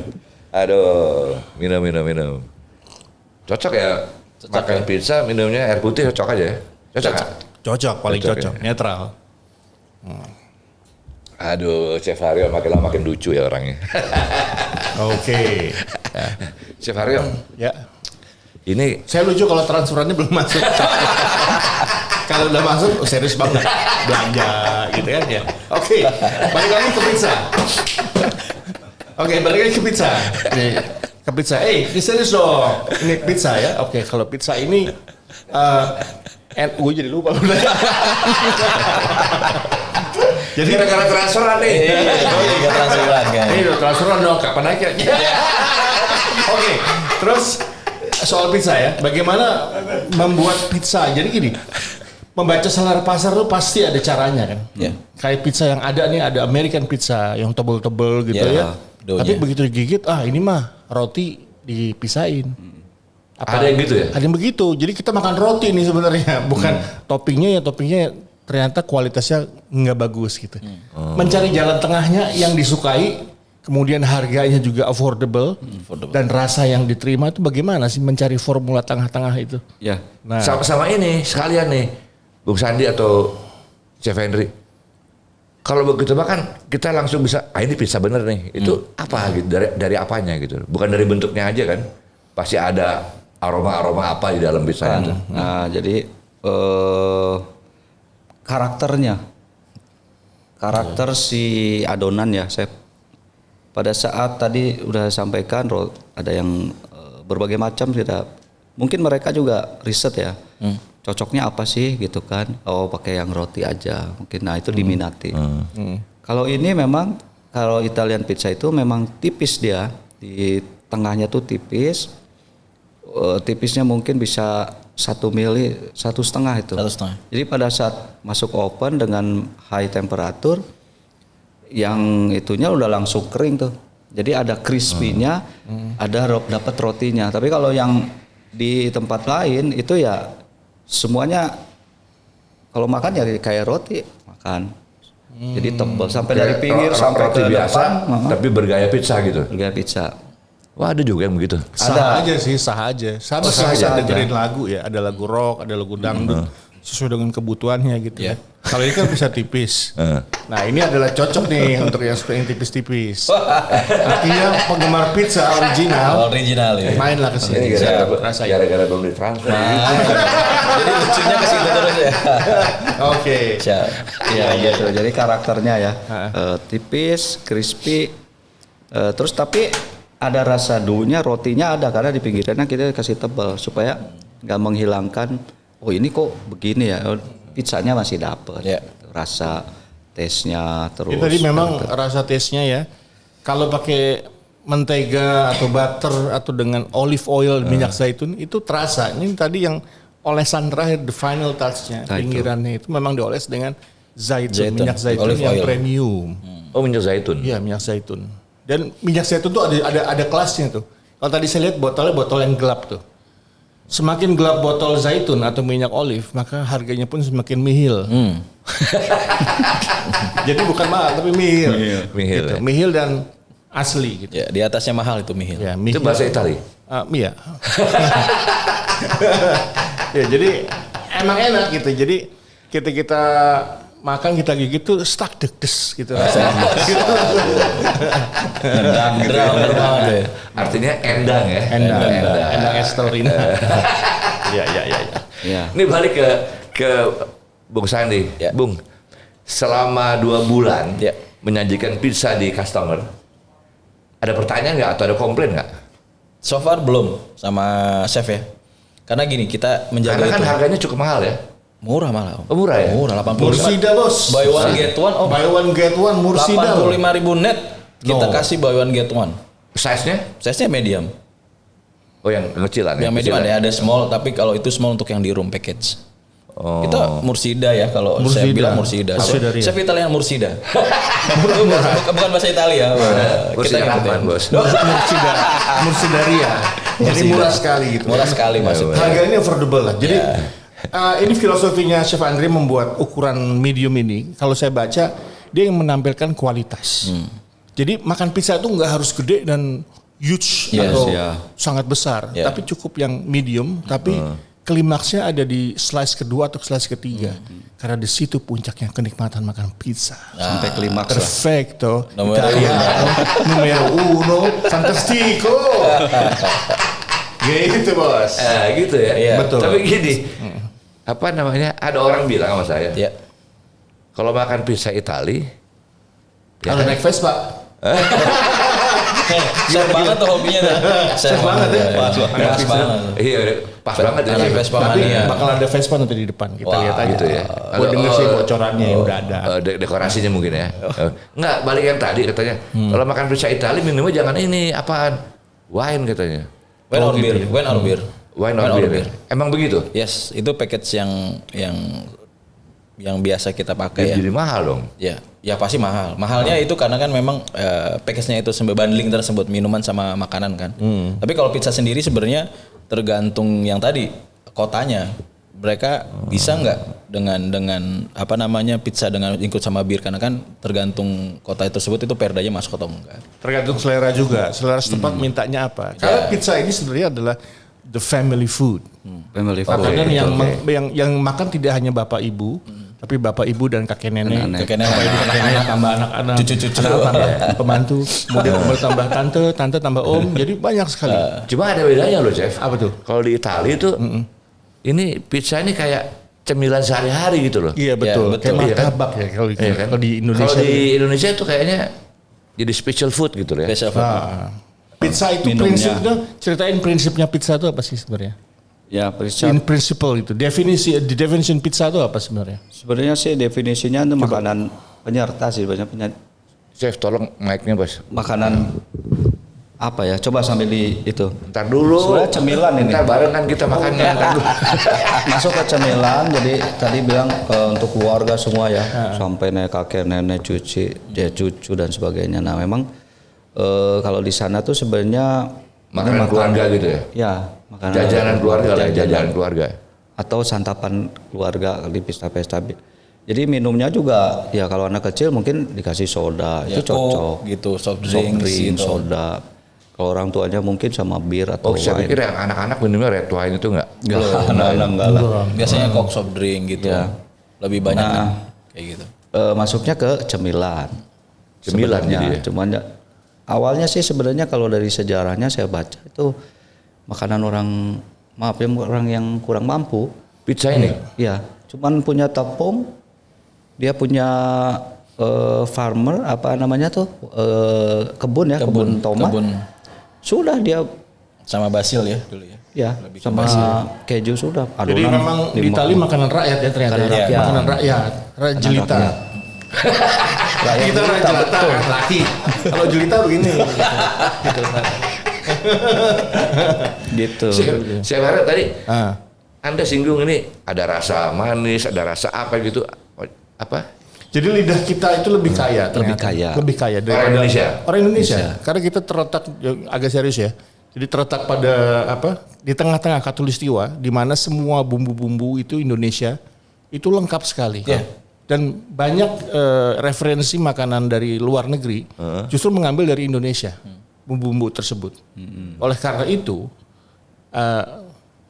Aduh, minum. Cocok ya? Makan pizza minumnya air putih cocok aja ya? Cocok nggak? Cocok, paling Cocok, cocok. ya. Netral. Aduh, Chef Haryo makin lama makin lucu ya orangnya. Oke. Chef Haryo, Ya. ini Saya lucu kalau transferannya belum masuk. Kalau udah masuk, serius banget. Belanja gitu kan ya. Oke, balik lagi ke pizza. Balik lagi ke pizza. Nih, ke pizza. Ini serius dong. Ini pizza ya. Oke, kalau pizza ini gue jadi lupa. jadi gara-gara transferan nih. Iya, transferan kan. Ini udah transferan dong. Kapan naiknya? Oke, terus soal pizza ya. Bagaimana membuat pizza? Jadi gini, membaca selera pasar tuh pasti ada caranya kan. Ya. Kayak pizza yang ada nih, ada American pizza yang tebel-tebel gitu Ya, ya. doughnya. Tapi begitu digigit, ini mah roti dipisahin. Ada yang gitu ya? Ada yang begitu. Jadi kita makan roti nih sebenarnya, bukan toppingnya ternyata kualitasnya nggak bagus gitu. Mencari jalan tengahnya yang disukai, kemudian harganya juga affordable, dan rasa yang diterima itu bagaimana sih mencari formula tengah-tengah itu? Ya. Nah, Sama-sama ini sekalian nih, Bung Sandi atau Chef Henry. Kalau begitu kan kita langsung bisa, ini pizza bener nih. Itu apa gitu? Dari apanya gitu? Bukan dari bentuknya aja kan? Pasti ada aroma apa di dalam pizza itu. Nah, jadi karakter si adonan ya, saya pada saat tadi udah sampaikan ada yang berbagai macam sudah. Mungkin mereka juga riset ya. Cocoknya apa sih gitu kan? Oh, pakai yang roti aja. Mungkin itu diminati. Kalau ini memang kalau Italian pizza itu memang tipis dia. Di tengahnya tuh tipis. Tipisnya mungkin bisa 1 mili, 1,5 itu. 1,5. Jadi pada saat masuk oven dengan high temperatur, yang itunya udah langsung kering tuh. Jadi ada crispy-nya, ada dapat rotinya. Tapi kalau yang di tempat lain itu ya semuanya kalau makan ya kayak roti makan. Jadi tebal sampai dari pinggir sampai roti ke biasa, depan. tapi bergaya pizza gitu. Bergaya pizza. Wah, ada juga yang begitu. Sah aja sih, sah aja. Sama sah bisa aja. dengerin lagu ya. Ada lagu rock, ada lagu dangdut. Sesuai dengan kebutuhannya gitu ya. Kalau ini kan bisa tipis. Nah ini adalah cocok nih untuk yang suka yang tipis-tipis. Artinya penggemar pizza original. Original ya. Mainlah ke sini. Ini gara-gara belum ditransfer. Jadi lucunya ke situ terus ya. Oke. Siap. Iya gitu. Jadi karakternya ya tipis, crispy, terus tapi ada rasa doughnya, rotinya ada karena di pinggirannya kita kasih tebal supaya nggak menghilangkan. Oh ini kok begini ya? Pizzanya masih dapet. Ya. Rasa taste-nya terus. Ini tadi memang rasa taste-nya ya. Kalau pakai mentega atau butter atau dengan olive oil, minyak zaitun itu terasa. Ini tadi yang olesan terakhir, the final touch-nya, Nah, pinggirannya itu memang dioles dengan zaitun, minyak zaitun olive yang oil. premium. Oh, minyak zaitun. Iya, minyak zaitun. Dan minyak zaitun tuh ada kelasnya tuh. Kalau tadi saya lihat botolnya botol yang gelap tuh. Semakin gelap botol zaitun atau minyak olive, maka harganya pun semakin mihil. Jadi bukan mahal, tapi mihil. Mihil, Gitu. ya. Mihil dan asli gitu. Ya, di atasnya mahal itu mihil. Ya, Itu bahasa Itali. Iya. Ya, jadi emang enak gitu. Jadi kita makan kita gigit tuh stuck des gitu rasanya. Nendang banget ya. Artinya endang ya. Endang Estorina. Iya. Ya. Ini balik ke Bung Sandi. Ya. Bung, selama 2 bulan Ya. menyajikan pizza di customer, ada pertanyaan nggak atau ada komplain nggak? So far belum sama chef ya. Karena gini, kita menjaga Karena kan itu harganya cukup mahal ya. murah malah. Oh, murah ya? Murah 85. Mursida bos. Buy one get one. Oh, Buy one get one Mursida. 85.000 net. Kita No. kasih buy one get one. Size-nya? Size-nya medium. Oh, yang kecilan ya? Yang medium Kecilan. ada small, tapi kalau itu small untuk yang di room package. Oh. Kita Mursida ya, kalau saya Mursida. bilang Mursida. Mursida. Chef Italian Mursida. bukan bahasa Italia. Mursida Rahman, bos. Mursidaria. Jadi murah sekali gitu. Murah sekali maksudnya. Harganya affordable lah. Jadi ini filosofinya Chef Andre membuat ukuran medium ini. Kalau saya baca, dia yang menampilkan kualitas. Jadi makan pizza itu nggak harus gede dan huge Yes, atau ya. sangat besar, Ya. tapi cukup yang medium. Tapi klimaksnya ada di slice kedua atau slice ketiga. Karena di situ puncaknya kenikmatan makan pizza. Sampai klimaks lah. Perfecto, Numero Italiano, numero uno, fantastico. Gitu bos. Gitu ya. Iya. Betul. Tapi gini, apa namanya? Ada orang bilang sama saya, Ya. kalau makan pizza Itali, Kalau naik Vespa, Chef banget tuh hobinya tuh. Chef banget ya. Pas banget. iya pas banget ya. Anak Vespa tapi mania. bakal ada Vespa nanti di depan. Kita Wah, lihat aja. gitu ya. Gue denger sih bocorannya yang udah ada. Dekorasinya mungkin ya. Enggak, balik yang tadi katanya. Kalau makan pizza Itali minumnya jangan ini, apaan? Wine katanya. Wine or beer? Wine or beer? Wine or beer. Emang begitu? Yes, itu package yang biasa kita pakai ya. Jadi mahal dong. Ya pasti mahal. Mahalnya itu karena kan memang package-nya itu bundling tersebut minuman sama makanan kan. Tapi kalau pizza sendiri sebenarnya tergantung yang tadi kotanya. Mereka bisa nggak dengan apa namanya pizza dengan ikut sama bir karena kan tergantung kota tersebut itu perdanya masuk atau enggak. Tergantung selera juga. Selera setempat mintanya apa. Karena pizza ini sebenarnya adalah the family food. Family food. Makanan yang makan tidak hanya bapak ibu, Tapi bapak ibu dan kakek nenek, Kakek nenek, kakek nenek tambah anak-anak, Cucu-cucu. tambah pembantu, kemudian tambah tante tambah om, jadi banyak sekali. Cuma ada bedanya loh, Chef. Apa tuh? Kalau di Italia tuh, ini pizza ini kayak cemilan sehari-hari gitu loh. Iya betul, betul. kayak Iya kan? martabak ya kalau Iya kan? kalau di Indonesia. Kalau di Indonesia tuh kayaknya jadi special food gitu loh ya. Special food. Nah, pizza itu Minumnya. prinsipnya, ceritain prinsipnya pizza itu apa sih sebenarnya? Ya, prinsip In principle itu, definition pizza itu apa sebenarnya? sebenarnya sih definisinya itu makanan penyerta sih, banyak Chef tolong mic-nya bos. makanan apa ya? Coba sambil di itu. Ntar dulu. Sebenarnya cemilan ini. Ntar bareng kan kita makannya. Ntar dulu. Masuk ke cemilan, jadi tadi bilang untuk keluarga semua ya, sampai kakek nenek cucu dan sebagainya. Nah memang kalau di sana tuh sebenarnya Makanan keluarga gitu ya. ya makanan Jajanan keluarga lah, jajanan keluarga. atau santapan keluarga di pesta-pesta. Jadi minumnya juga ya kalau anak kecil mungkin dikasih soda Ya, itu cocok. Coke gitu, soft Soft drink, drink, gitu. soda. Kalau orang tuanya mungkin sama bir atau Oh, saya wine. pikir yang anak-anak minumnya red wine itu enggak? Enggak lah. Biasanya Coke soft drink gitu. Ya. Lebih banyak Nah. kan, kayak gitu. Masuknya ke cemilan. Cemilan Sebenarnya. jadi ya? Cuman ya, awalnya sih sebenarnya kalau dari sejarahnya saya baca itu makanan orang yang kurang mampu. Pizza ini. Ya, cuman punya tepung, dia punya farmer apa namanya tuh kebun ya, kebun tomat. Kebun Sudah dia sama basil ya dulu ya. ya Lebih ke sama basil. keju sudah. Jadi Adonan memang di 50. Itali makanan rakyat ya ternyata. Makanan rakyat. Makanan rakyat, jelita. rakyat. Kita rakyat jelita laki. Kalau jelita begini. Gitu. Saya harap tadi Ah. Anda singgung ini ada rasa manis, ada rasa apa gitu. Apa? Jadi lidah kita itu lebih kaya ternyata. Lebih kaya Orang Indonesia. Orang Indonesia. Karena kita terletak agak serius ya. Jadi terletak pada apa? Di tengah-tengah Katulistiwa di mana semua bumbu-bumbu itu Indonesia itu lengkap sekali. Iya. Dan banyak referensi makanan dari luar negeri justru mengambil dari Indonesia bumbu-bumbu tersebut. Oleh karena itu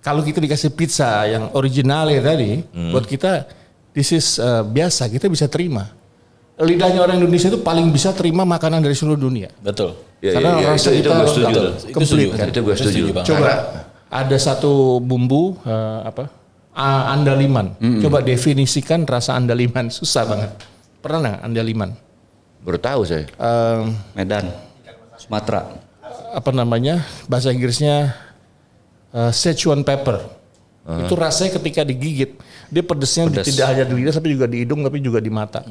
kalau kita dikasih pizza yang original ya tadi, buat kita this is biasa, kita bisa terima. Lidahnya orang Indonesia itu paling bisa terima makanan dari seluruh dunia. Betul. Ya, Karena ya, rasa itu kita gue setuju. lengkap, Itu komplit setuju. kan. Itu gue setuju. banget. Coba ada satu bumbu andaliman. Coba definisikan rasa andaliman, susah banget. Pernah nggak andaliman? Baru tahu saya. Medan, Sumatera. Apa namanya? Bahasa Inggrisnya Szechuan pepper. Itu rasanya ketika digigit, dia pedesnya tidak hanya di lidah tapi juga di hidung tapi juga di mata.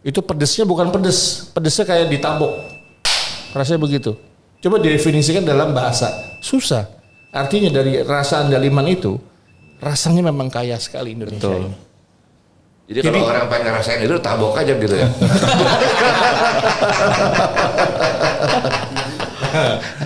Itu pedesnya bukan pedes, pedesnya kayak ditabok. Rasanya begitu. Coba didefinisikan dalam bahasa. Susah. Artinya dari rasa andaliman itu rasanya memang kaya sekali Indonesia Betul. ini. Jadi kalau orang pengen ngerasain itu tabok aja gitu ya.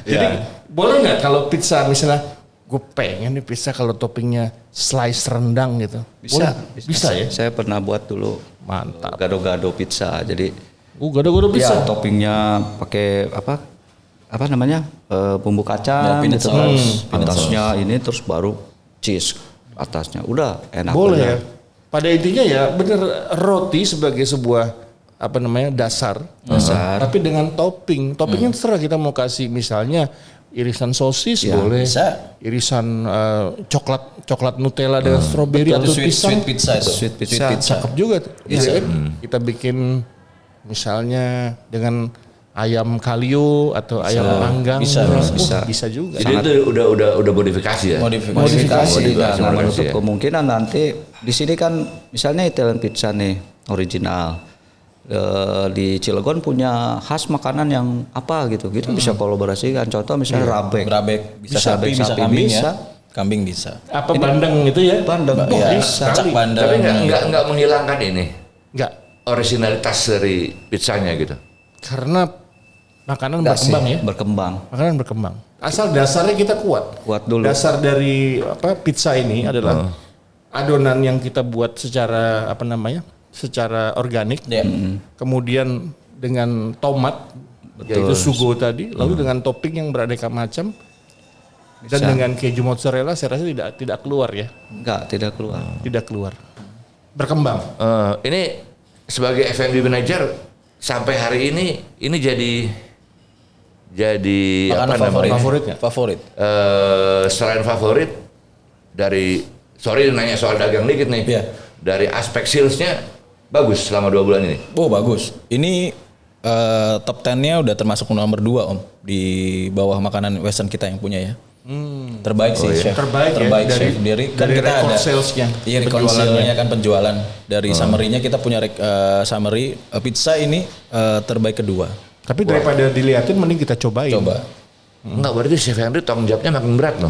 Jadi boleh nggak kalau pizza misalnya gue pengen nih pizza kalau toppingnya slice rendang gitu. Boleh? Bisa ya? Saya pernah buat dulu Mantap. gado-gado pizza. Jadi Gado-gado bisa. ya toppingnya pakai apa namanya bumbu Ya, kacang peanut gitu kan. sauce. Atasnya ini terus baru cheese atasnya. Udah enak Boleh ya. bener. Pada intinya ya bener roti sebagai sebuah apa namanya dasar. Tapi dengan topping. Toppingnya terserah kita mau kasih misalnya irisan sosis Ya, boleh. bisa. Irisan coklat Nutella dengan stroberi atau Itu pisang. sweet pizza itu. Sweet pizza. Cakep juga tuh. Iya kan? Kita bikin misalnya dengan ayam kalio atau ayam panggang. Bisa, Bisa juga. Jadi itu udah modifikasi ya. Modifikasi. Nah, Modifikasi menutup ya. kemungkinan nanti di sini kan misalnya Italian pizza nih original. Di Cilegon punya khas makanan yang apa gitu bisa kolaborasikan. Contoh misalnya rabek. Berabek, bisa sapi, bisa sapi kambing bisa. ya. Kambing bisa. Apa bandeng itu ya? Bandeng Ya, bisa. cak bandeng. Tapi nggak menghilangkan ini Enggak. originalitas dari pizzanya gitu. Karena makanan Enggak berkembang sih, ya. berkembang. Makanan berkembang. Asal dasarnya kita kuat. Kuat dulu. Dasar dari pizza ini adalah adonan yang kita buat secara secara organik. Ya. Kemudian dengan tomat yaitu sugo tadi, lalu dengan topping yang beraneka macam. Dan dengan keju mozzarella saya rasa tidak keluar ya. Enggak, tidak keluar. Tidak keluar. berkembang. Ini sebagai F&B manager sampai hari ini jadi Makanan apa namanya? Favoritnya? Favorit. Selain favorit dari nanya soal dagang dikit nih. Iya. Dari aspek salesnya bagus selama 2 bulan ini. Oh bagus. Ini top 10-nya udah termasuk nomor 2 Om di bawah makanan western kita yang punya ya. Terbaik sih chef. Terbaik ya, chef. Dari kita record ada salesnya, iya record sale-nya kan penjualan. Dari summary-nya kita punya summary pizza ini terbaik kedua. Tapi daripada diliatin mending kita cobain. Coba. Enggak, berarti Chef Henry tanggung jawabnya makin berat loh.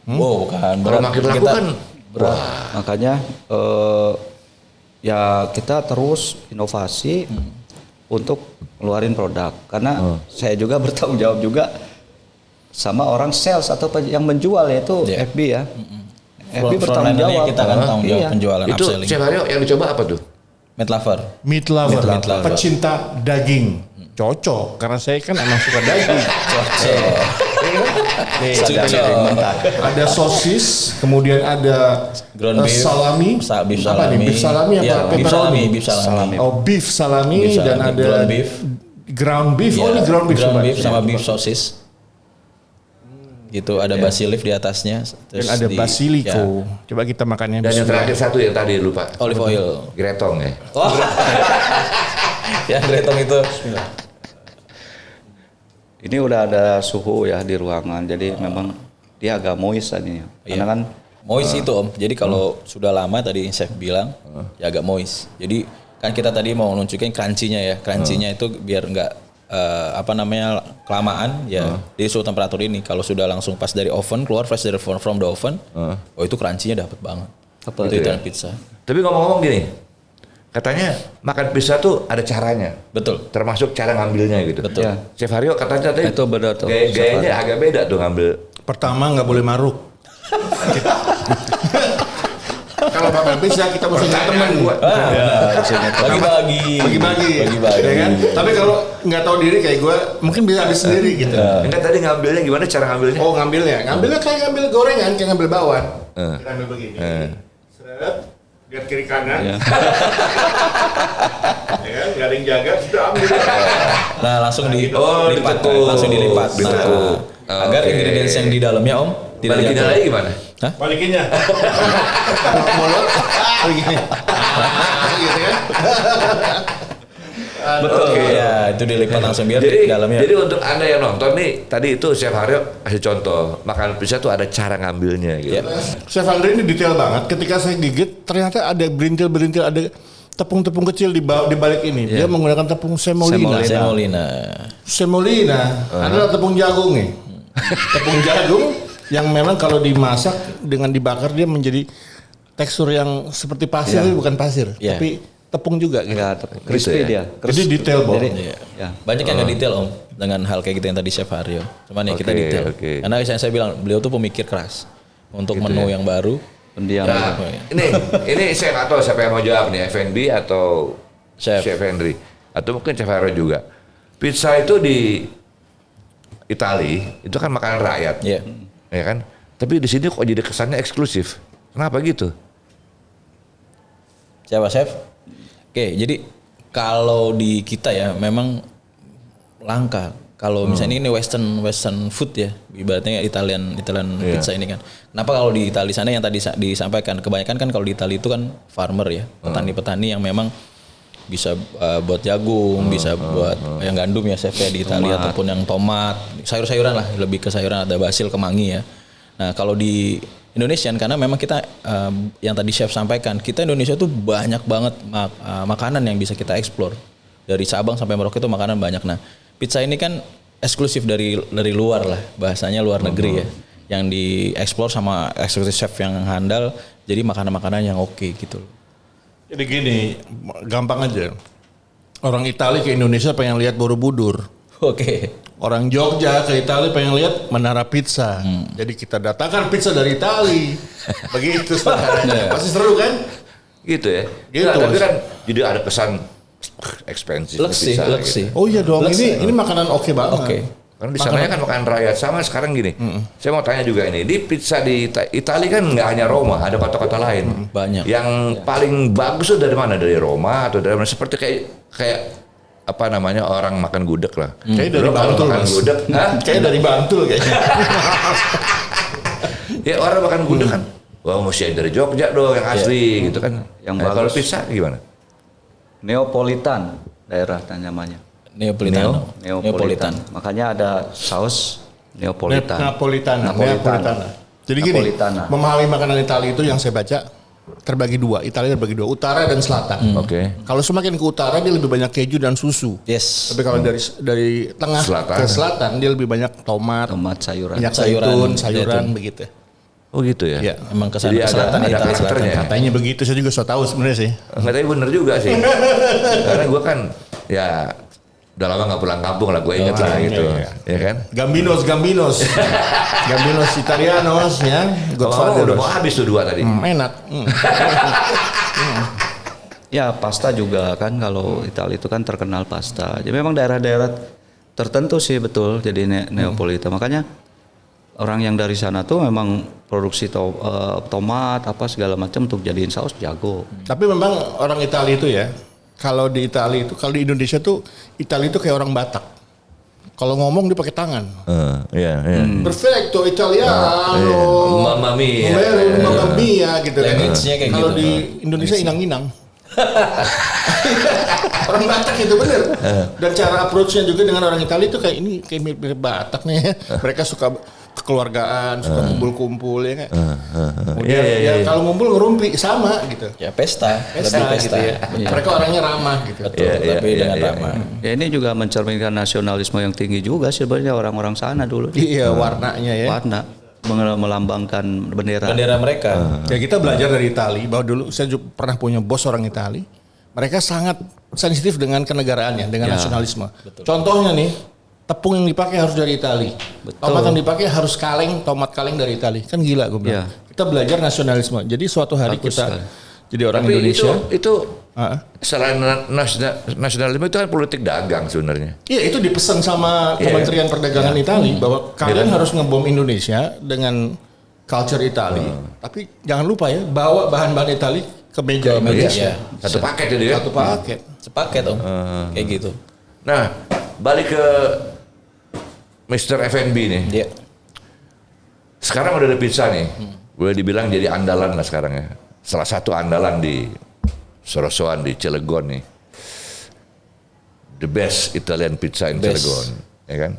Wow, bukan. Kalau makin laku Kita kan berat. Makanya ya kita terus inovasi untuk ngeluarin produk. Karena saya juga bertanggung jawab juga sama orang sales atau yang menjual yaitu Iya. FB ya. FB bertanggung Frontline-nya jawab. kita kan tanggung jawab Iya. penjualan itu upselling. Chef Haryo yang dicoba apa tuh? Meat lover. Meat lover, Meat lover. pecinta daging. Cocok, karena saya kan emang suka daging. Nih, Cocok. ada sosis, kemudian ada Ground beef, salami. beef Apa nih? salami. Beef salami apa Iya, beef salami, pepperoni? beef salami. Oh, beef salami Beef dan salami, ada ground beef. ground beef. Oh, Iya, ini ground beef, ground sobat. beef sama beef sosis. Gitu ada basil leaf di atasnya. Dan ada basilico. Coba kita makannya. Dan yang terakhir satu yang tadi lupa. Olive oil. Gretong ya. Oh. Yang gretong itu. Ini udah ada suhu ya di ruangan. Jadi memang dia agak moist tadi. Karena kan Moist itu Om. Jadi kalau sudah lama tadi chef bilang ya agak moist. Jadi kan kita tadi mau nunjukin crunchy-nya ya. Crunchy-nya itu biar enggak kelamaan ya di suhu temperatur ini. Kalau sudah langsung pas dari oven keluar fresh dari from the oven, oh itu crunchy-nya dapat banget. Apa Itu ya? pizza. Tapi ngomong-ngomong gini, katanya makan pizza tuh ada caranya. Betul. Termasuk cara ngambilnya gitu. Betul. Ya. Chef Haryo katanya tadi Itu benar tuh. gayanya agak beda tuh ngambil. Pertama nggak boleh maruk. Kalau makan pizza kita mesti teman. Bagi-bagi. Ya kan? Tapi kalau nggak tahu diri kayak gue, mungkin bisa habis sendiri gitu. Enggak, tadi ngambilnya gimana cara ngambilnya? Oh ngambilnya kayak ngambil gorengan, kayak ngambil bawang. Kita ambil begini. Seret, lihat kiri kanan. Ya kan, nggak ada yang jaga, sudah ambil. Nah langsung Oh, dilipat, ditekuk. langsung dilipat. Ditekuk. Nah, agar Oke. ingredients yang di dalamnya Om tidak Balikinnya jatuh. lagi gimana? Balikinnya. Mulut, begini. Gitu kan? Betul. Oke. Ya itu dilipat langsung biar Jadi, di dalamnya. jadi untuk Anda yang nonton nih, tadi itu Chef Haryo kasih contoh, makan pizza tuh ada cara ngambilnya gitu. Ya. Chef Andre ini detail banget. Ketika saya gigit, ternyata ada berintil-berintil, ada tepung-tepung kecil di balik ini. Dia menggunakan tepung semolina. Semolina. Adalah tepung jagung nih. Tepung jagung yang memang kalau dimasak dengan dibakar dia menjadi tekstur yang seperti pasir, tapi bukan pasir, Iya. tapi tepung juga gitu. ya, crispy ya? dia. Jadi detail banget. Iya. Ya. Banyak yang nggak detail Om dengan hal kayak gitu yang tadi Chef Haryo. Cuman ya kita Oke, detail. oke. Karena saya bilang beliau tuh pemikir keras untuk Gitu menu ya. yang baru. Pendiam. Nah, ini saya nggak tahu siapa yang mau jawab nih, F&B atau Chef. Henry atau mungkin Chef Haryo juga. Pizza itu di Itali itu kan makanan rakyat, Iya. ya kan? Tapi di sini kok jadi kesannya eksklusif. Kenapa gitu? Siapa Chef? Oke, jadi kalau di kita ya memang langka. Kalau misalnya ini western food ya, ibaratnya Italian pizza ini kan. Kenapa kalau di Italia sana yang tadi disampaikan, kebanyakan kan kalau di Italia itu kan farmer ya, petani-petani yang memang bisa buat jagung, bisa buat yang gandum ya chef ya di Italia ataupun yang tomat, sayur-sayuran lah, lebih ke sayuran ada basil, kemangi ya. Nah, kalau di Indonesia karena memang kita yang tadi chef sampaikan, kita Indonesia tuh banyak banget makanan yang bisa kita eksplor. Dari Sabang sampai Merauke itu makanan banyak. Nah, pizza ini kan eksklusif dari luar lah, bahasanya luar negeri ya. Yang dieksplor sama eksekutif chef yang handal, jadi makanan-makanan yang oke gitu loh. Jadi gini, gampang aja. Orang Italia ke Indonesia pengen lihat Borobudur. Oke. Orang Jogja ke Italia pengen lihat Menara Pizza. Jadi kita datangkan pizza dari Italia. Begitu sebenarnya. Pasti seru kan? Gitu ya. Gitu, Nah, tapi Mas. kan jadi ada kesan ekspensif Leksi. Oh iya dong, ini makanan oke banget. Oke. Karena di sana kan makanan rakyat sama sekarang gini. Saya mau tanya juga ini, di pizza di Italia kan nggak hanya Roma, ada kota-kota lain. Banyak. Yang paling bagus tuh dari mana? Dari Roma atau dari mana? Seperti kayak apa namanya orang makan gudeg lah. Kayak dari Kalau Bantul, makan Mas. gudeg, Kayak dari Bantul kayaknya. ya orang makan gudeg kan, wah mesti dari Jogja dong yang asli gitu kan. Yang Nah, kalau bagus. pizza gimana? Neapolitan daerah namanya. Neapolitano. Neapolitan. Makanya ada saus Neapolitan. Napolitana. Jadi gini, Napolitana. memahami makanan Italia itu yang saya baca terbagi dua. Italia terbagi dua, utara dan selatan. Oke. Kalau semakin ke utara dia lebih banyak keju dan susu. Yes. Tapi kalau dari tengah Selatan. ke selatan dia lebih banyak tomat, Tomat sayuran. minyak Sayuran, sayuran begitu. Oh gitu ya. Iya. Emang ke sana Jadi ke selatan ada Italia selatan. karakternya ya? Katanya begitu, saya juga so tahu sebenarnya sih. Enggak, tapi bener juga sih. Karena gue kan ya udah lama nggak pulang kampung lah, gue inget lah iya, gitu, iya. ya kan? Gambinos, Gambinos Italianos ya, Godfather udah Godfather. mau habis tuh 2 tadi. Enak. Ya pasta juga kan kalau Italia itu kan terkenal pasta. Jadi memang daerah-daerah tertentu sih betul jadi Neapolitan. Makanya orang yang dari sana tuh memang produksi tomat apa segala macam untuk jadiin saus jago. Tapi memang orang Italia itu ya, kalau di Italia itu, kalau di Indonesia tuh Italia itu kayak orang Batak. Kalau ngomong dia pakai tangan. Iya. Perfecto Italiano. Mamma mia. Mamma mia gitu kan. Language-nya kayak Kalau gitu. di Indonesia inang-inang. Orang Batak itu bener. Dan cara approach-nya juga dengan orang Italia itu kayak ini kayak mirip Batak nih ya. Mereka suka kekeluargaan, suka kumpul-kumpul ya kan. Kemudian ya kalau ngumpul ngerumpi sama gitu. Ya pesta, lebih pesta. Gitu ya. Iya. Mereka orangnya ramah gitu. Betul, Iya, tapi iya, dengan iya, ramah. Ya ini juga mencerminkan nasionalisme yang tinggi juga sebenarnya orang-orang sana dulu. Iya, warnanya ya. Warna melambangkan bendera. Bendera mereka. Ya kita belajar dari Itali bahwa dulu saya juga pernah punya bos orang Itali. Mereka sangat sensitif dengan kenegaraannya, dengan nasionalisme. Contohnya nih, tepung yang dipakai harus dari Itali. Tomat yang dipakai harus tomat kaleng dari Itali. Kan gila gue bilang. Kita belajar nasionalisme. Jadi suatu hari Bagus kita sekali. jadi orang Tapi Indonesia. itu selain nasionalisme itu kan politik dagang sebenarnya. Iya, itu dipesan sama Kementerian Perdagangan Itali bahwa kalian harus ngebom Indonesia dengan culture Itali. Tapi jangan lupa ya, bawa bahan-bahan Itali ke meja Indonesia. Iya. Satu paket itu ya. Satu paket. Sepaket om. Kayak gitu. Nah, balik ke Mr. F&B nih. Iya. Sekarang udah ada pizza nih. Boleh dibilang jadi andalan lah sekarang ya. Salah satu andalan di Sorosoan di Cilegon nih. The best Italian pizza in Cilegon, ya kan?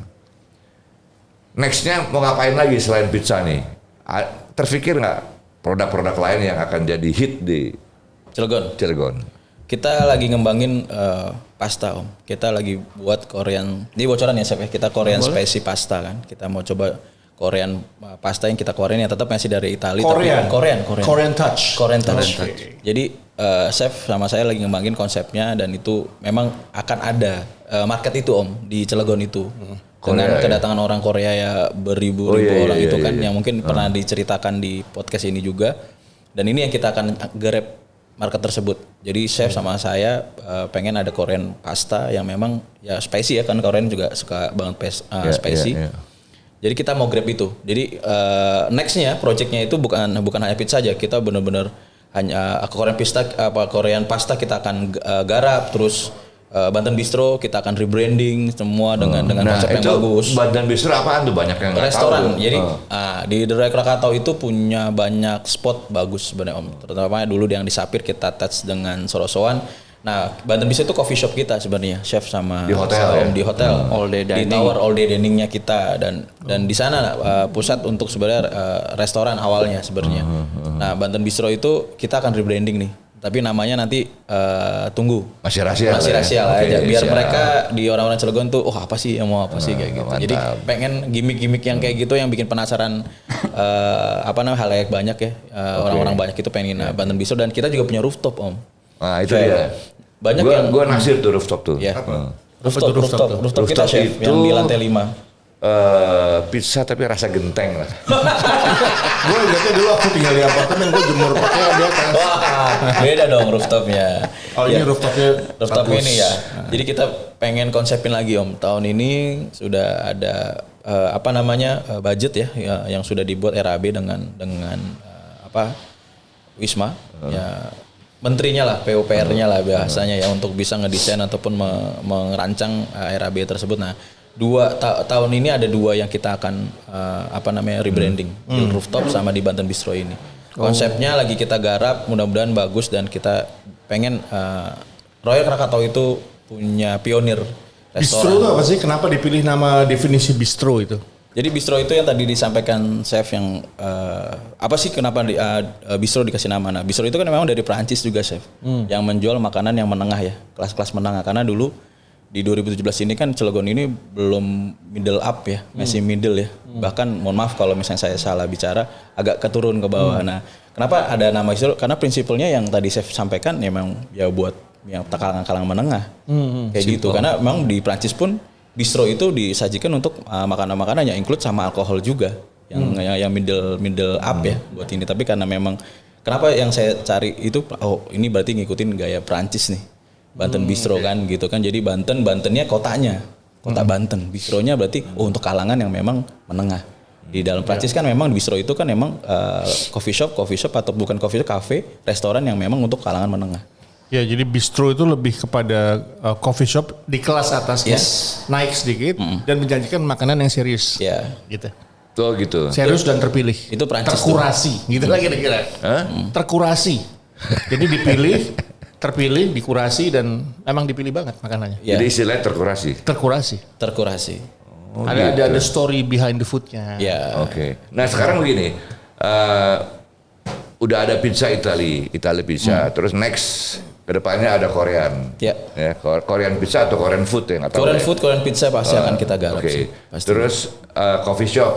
Nextnya mau ngapain lagi selain pizza nih? Terfikir nggak produk-produk lain yang akan jadi hit di Cilegon? Kita lagi ngembangin pasta om. Kita lagi buat Korean. Ini bocoran ya Chef ya. Kita Korean spicy pasta kan. Kita mau coba Korean pasta yang kita keluarin yang tetap masih dari Italia. Korean touch. Jadi Chef sama saya lagi ngembangin konsepnya dan itu memang akan ada market itu om di Cilegon itu. Dengan kedatangan orang Korea ya beribu-ribu orang itu kan yang mungkin pernah diceritakan di podcast ini juga. Dan ini yang kita akan garap market tersebut. Jadi Chef sama saya pengen ada Korean pasta yang memang ya spicy ya kan Korean juga suka banget spicy. Jadi kita mau grab itu. Jadi nextnya projectnya itu bukan hanya pizza aja. Kita benar-benar hanya Korean pasta kita akan garap terus. Banten Bistro kita akan rebranding semua dengan konsep yang bagus. Banten Bistro apaan tuh banyak yang nggak tahu. Restoran. Jadi di The Ray Krakatau itu punya banyak spot bagus sebenarnya om. Terutama dulu yang di Sapir kita touch dengan Sorosoan. Nah Banten Bistro itu coffee shop kita sebenarnya Chef sama di hotel di hotel All day dining. di tower all day diningnya kita dan di sana pusat untuk sebenarnya restoran awalnya sebenarnya. Nah Banten Bistro itu kita akan rebranding nih. Tapi namanya nanti tunggu. Masih rahasia lah ya? aja. Oke, Biar siap. mereka di orang-orang Cilegon tuh, oh apa sih yang mau apa sih kayak gitu. Mantap. Jadi pengen gimmick-gimmick yang kayak gitu yang bikin penasaran halayak banyak ya. Orang-orang banyak itu pengen Banten Bistro dan kita juga punya rooftop om. Nah itu dia. Banyak gua, yang Gua naksir tuh rooftop tuh. ya. Rooftop kita Chef itu yang di lantai 5. pizza tapi rasa genteng lah. Gue ingatnya dulu aku tinggal di apartemen, gue jemur pakai di atas. Wah, beda dong rooftopnya. Oh ini rooftopnya Rooftopnya bagus. ini ya. Jadi kita pengen konsepin lagi Om. Tahun ini sudah ada budget ya yang sudah dibuat RAB dengan Wisma ya. Menterinya lah, PUPR-nya lah biasanya ya untuk bisa ngedesain ataupun merancang RAB tersebut. Nah, tahun ini ada 2 yang kita akan rebranding di rooftop sama di Banten Bistro ini. Konsepnya lagi kita garap, mudah-mudahan bagus dan kita pengen Royal Krakatau itu punya pionir Bistro restoran. itu apa sih? Kenapa dipilih nama definisi bistro itu? Jadi bistro itu yang tadi disampaikan chef yang apa sih kenapa bistro dikasih nama? Nah, bistro itu kan memang dari Perancis juga chef, yang menjual makanan yang menengah ya, kelas-kelas menengah. Karena dulu di 2017 ini kan Cilegon ini belum middle up ya, masih middle ya. Bahkan mohon maaf kalau misalnya saya salah bicara, agak keturun ke bawah. Nah, kenapa ada nama bistro? Karena prinsipnya yang tadi chef sampaikan ya memang ya buat yang kalangan menengah, kayak gitu. Karena memang di Perancis pun bistro itu disajikan untuk makanan-makanan yang include sama alkohol juga, yang middle up ya buat ini. Tapi karena memang kenapa yang saya cari itu, ini berarti ngikutin gaya Perancis nih, Banten Bistro kan gitu kan. Jadi Bantennya kotanya, kota Banten. Bistronya berarti untuk kalangan yang memang menengah. Di dalam Perancis kan memang bistro itu kan memang coffee shop atau bukan coffee shop, cafe, restoran yang memang untuk kalangan menengah. Ya, jadi bistro itu lebih kepada coffee shop di kelas atasnya, naik sedikit dan menjanjikan makanan yang serius. Ya. Gitu. Tuh gitu. Serius dan terpilih. Itu Perancis terkurasi, gitu lah kira-kira. Terkurasi. Jadi dipilih, terpilih, dikurasi dan emang dipilih banget makanannya. Ya. Jadi istilahnya terkurasi. Terkurasi. Ada story behind the foodnya. Ya. Oke. Nah sekarang begini, udah ada pizza Italia pizza, terus next kedepannya ada Korean. Ya. Korean pizza atau Korean food ya nggak tahu. Korean pizza pasti akan kita garap. Oke. Sih, pasti. Terus coffee shop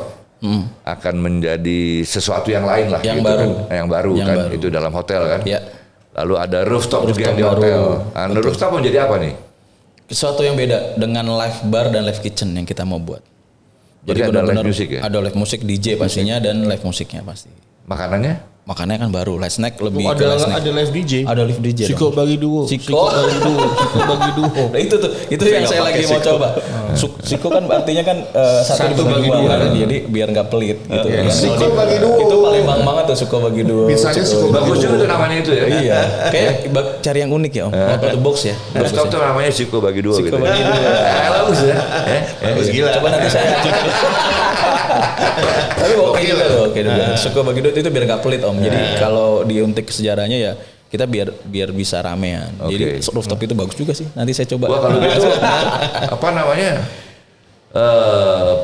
akan menjadi sesuatu yang lain lah. Yang gitu baru. Kan. Yang baru Yang kan, baru. itu dalam hotel kan. Ya. Lalu ada rooftop juga di baru. hotel. Nah, rooftop menjadi apa nih? Sesuatu yang beda dengan live bar dan live kitchen yang kita mau buat. Jadi ada live music ya? Ada live musik DJ pastinya dan live musiknya pasti. Makanannya? Makannya kan baru, live snack lebih ke live Ada snack. live DJ. Ada live DJ. Siko dong. bagi duo. Siko bagi duo. Siko bagi duo. Nah, itu yang saya lagi mau coba. Siko kan artinya kan satu bagi dua kan, jadi biar nggak pelit gitu. Kan. Siko bagi duo. Itu paling banget tuh Siko bagi duo. Biasanya Siko bagi Bagus duo. juga tuh namanya itu ya. Iya, kayak cari yang unik ya Om. Out of the box ya. Rooftop tuh namanya Siko bagi dua gitu. bagi dua. Bagus ya. Bagus gila. Coba nanti saya Tapi oke juga loh, oke juga. Suka bagi duit itu biar gak pelit Om. Jadi kalau diuntik sejarahnya ya kita biar bisa ramean. Jadi rooftop itu bagus juga sih. Nanti saya coba. Wah kalau gitu apa namanya?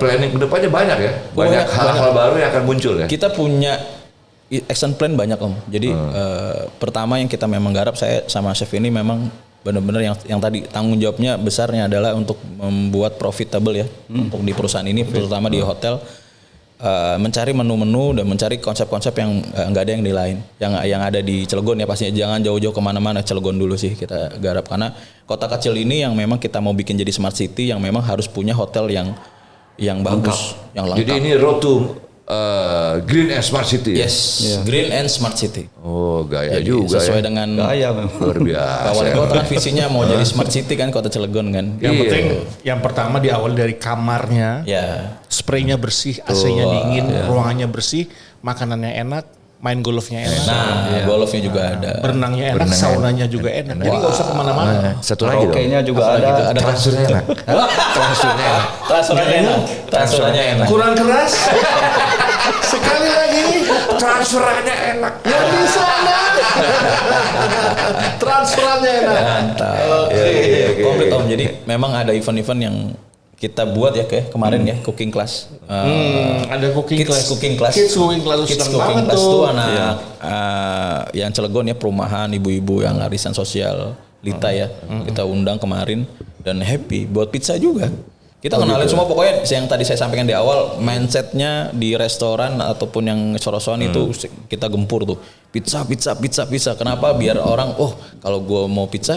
Planning kedepannya banyak ya. Banyak hal-hal baru yang akan muncul ya. Kita punya action plan banyak Om. Jadi pertama yang kita memang garap, saya sama chef ini memang benar-benar yang tadi tanggung jawabnya besarnya adalah untuk membuat profitable ya untuk di perusahaan ini, terutama di hotel. Mencari menu-menu dan mencari konsep-konsep yang nggak ada yang di lain, yang ada di Cilegon ya pastinya. Jangan jauh-jauh kemana-mana, Cilegon dulu sih kita garap karena kota kecil ini yang memang kita mau bikin jadi smart city yang memang harus punya hotel yang bagus, yang lengkap. Jadi ini road to green and smart city. Yes, green and smart city. Oh gaya Jadi juga sesuai ya. dengan Gaya memang. Luar biasa. Pak Wali Kota kan visinya mau jadi smart city kan kota Cilegon kan. Yang penting yang pertama diawali dari kamarnya. Ya. Spraynya bersih, AC-nya dingin, ruangannya bersih, makanannya enak, main golfnya enak. Nah, golfnya juga ada. Berenangnya enak, saunanya juga enak. Jadi nggak usah kemana-mana. Satu lagi dong. Karaoke-nya juga ada. Ada Transfernya enak. Transferannya enak. Kurang keras. Sekali lagi, Transferannya enak. yang di sana. Transferannya enak. Mantap. Komplit Om. Jadi memang ada event-event yang kita buat ya kayak kemarin ya cooking class. Ada cooking Kids class. cooking class. Kids cooking class. Kids Seneng cooking banget class tuh. tuh anak yang Cilegon ya, perumahan ibu-ibu yang arisan sosial Lita ya. Kita undang kemarin dan happy buat pizza juga. Kita kenalin semua pokoknya yang tadi saya sampaikan di awal, mindsetnya di restoran ataupun yang sorosoan itu kita gempur tuh. Pizza. Kenapa? Biar orang, kalau gue mau pizza,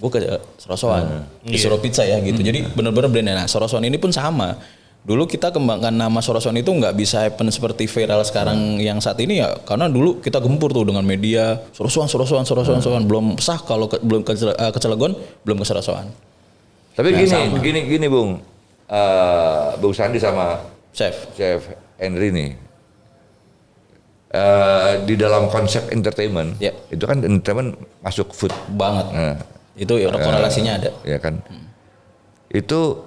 gue ke sorosoan. Disuruh pizza ya gitu. Jadi bener-bener brandnya. Nah, sorosoan ini pun sama. Dulu kita kembangkan nama Sorosuan itu nggak bisa happen seperti viral sekarang yang saat ini ya, karena dulu kita gempur tuh dengan media Sorosuan, belum sah kalau belum ke Cilegon, belum ke Sorosuan. Tapi gini Bung, Bung Sandi sama Chef Henry nih, di dalam konsep entertainment, itu kan entertainment masuk food banget. Itu ya korelasinya ada. Ya kan, itu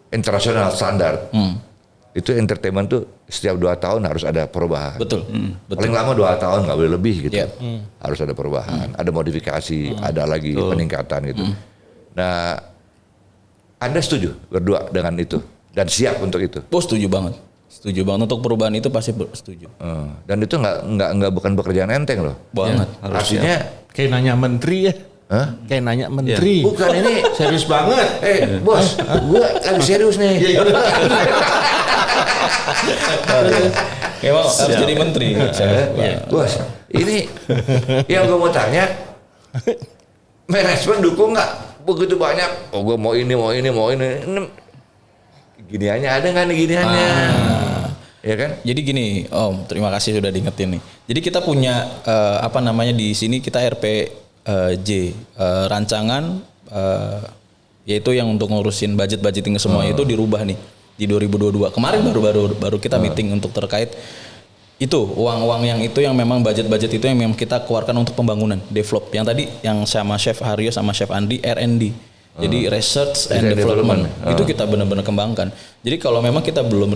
internasional standar. Itu entertainment tuh setiap 2 tahun harus ada perubahan. Betul. Paling lama 2 tahun nggak boleh lebih gitu. Harus ada perubahan, ada modifikasi, ada lagi peningkatan gitu. Nah, Anda setuju berdua dengan itu dan siap untuk itu? Oh, setuju banget untuk perubahan itu pasti setuju. Dan itu nggak bukan pekerjaan enteng loh. Banget. Artinya kayak nanya menteri ya. Kayak nanya menteri. Bukan ini serius banget. Bos, gue lagi serius nih. Emang harus jadi menteri. Bos, ini yang gue mau tanya, manajemen dukung nggak begitu banyak? Oh, gue mau ini. Giniannya ada nggak nih giniannya? Ya kan? Jadi gini, Om, terima kasih sudah diingetin nih. Jadi kita punya di sini kita RPJ rancangan yaitu yang untuk ngurusin budgeting semua itu dirubah nih di 2022. Kemarin baru kita meeting untuk terkait itu uang-uang yang itu yang memang budget itu yang memang kita keluarkan untuk pembangunan, develop. Yang tadi yang sama Chef Haryo sama Chef Andi R&D. Jadi research and development itu kita benar-benar kembangkan. Jadi kalau memang kita belum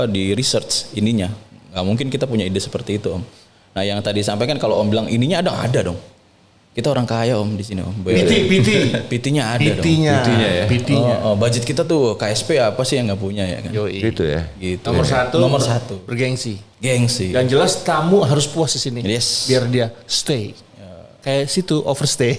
di research ininya, nggak mungkin kita punya ide seperti itu, Om. Nah yang tadi disampaikan kalau Om bilang ininya ada dong. Kita orang kaya Om di sini Om. PT-nya ada dong. PT-nya. Budget kita tuh KSP apa sih yang nggak punya ya kan? Gitu ya. Gitu. Nomor satu. Bergengsi. Gengsi. Yang jelas tamu harus puas di sini. Yes. Biar dia stay. Kayak situ overstay.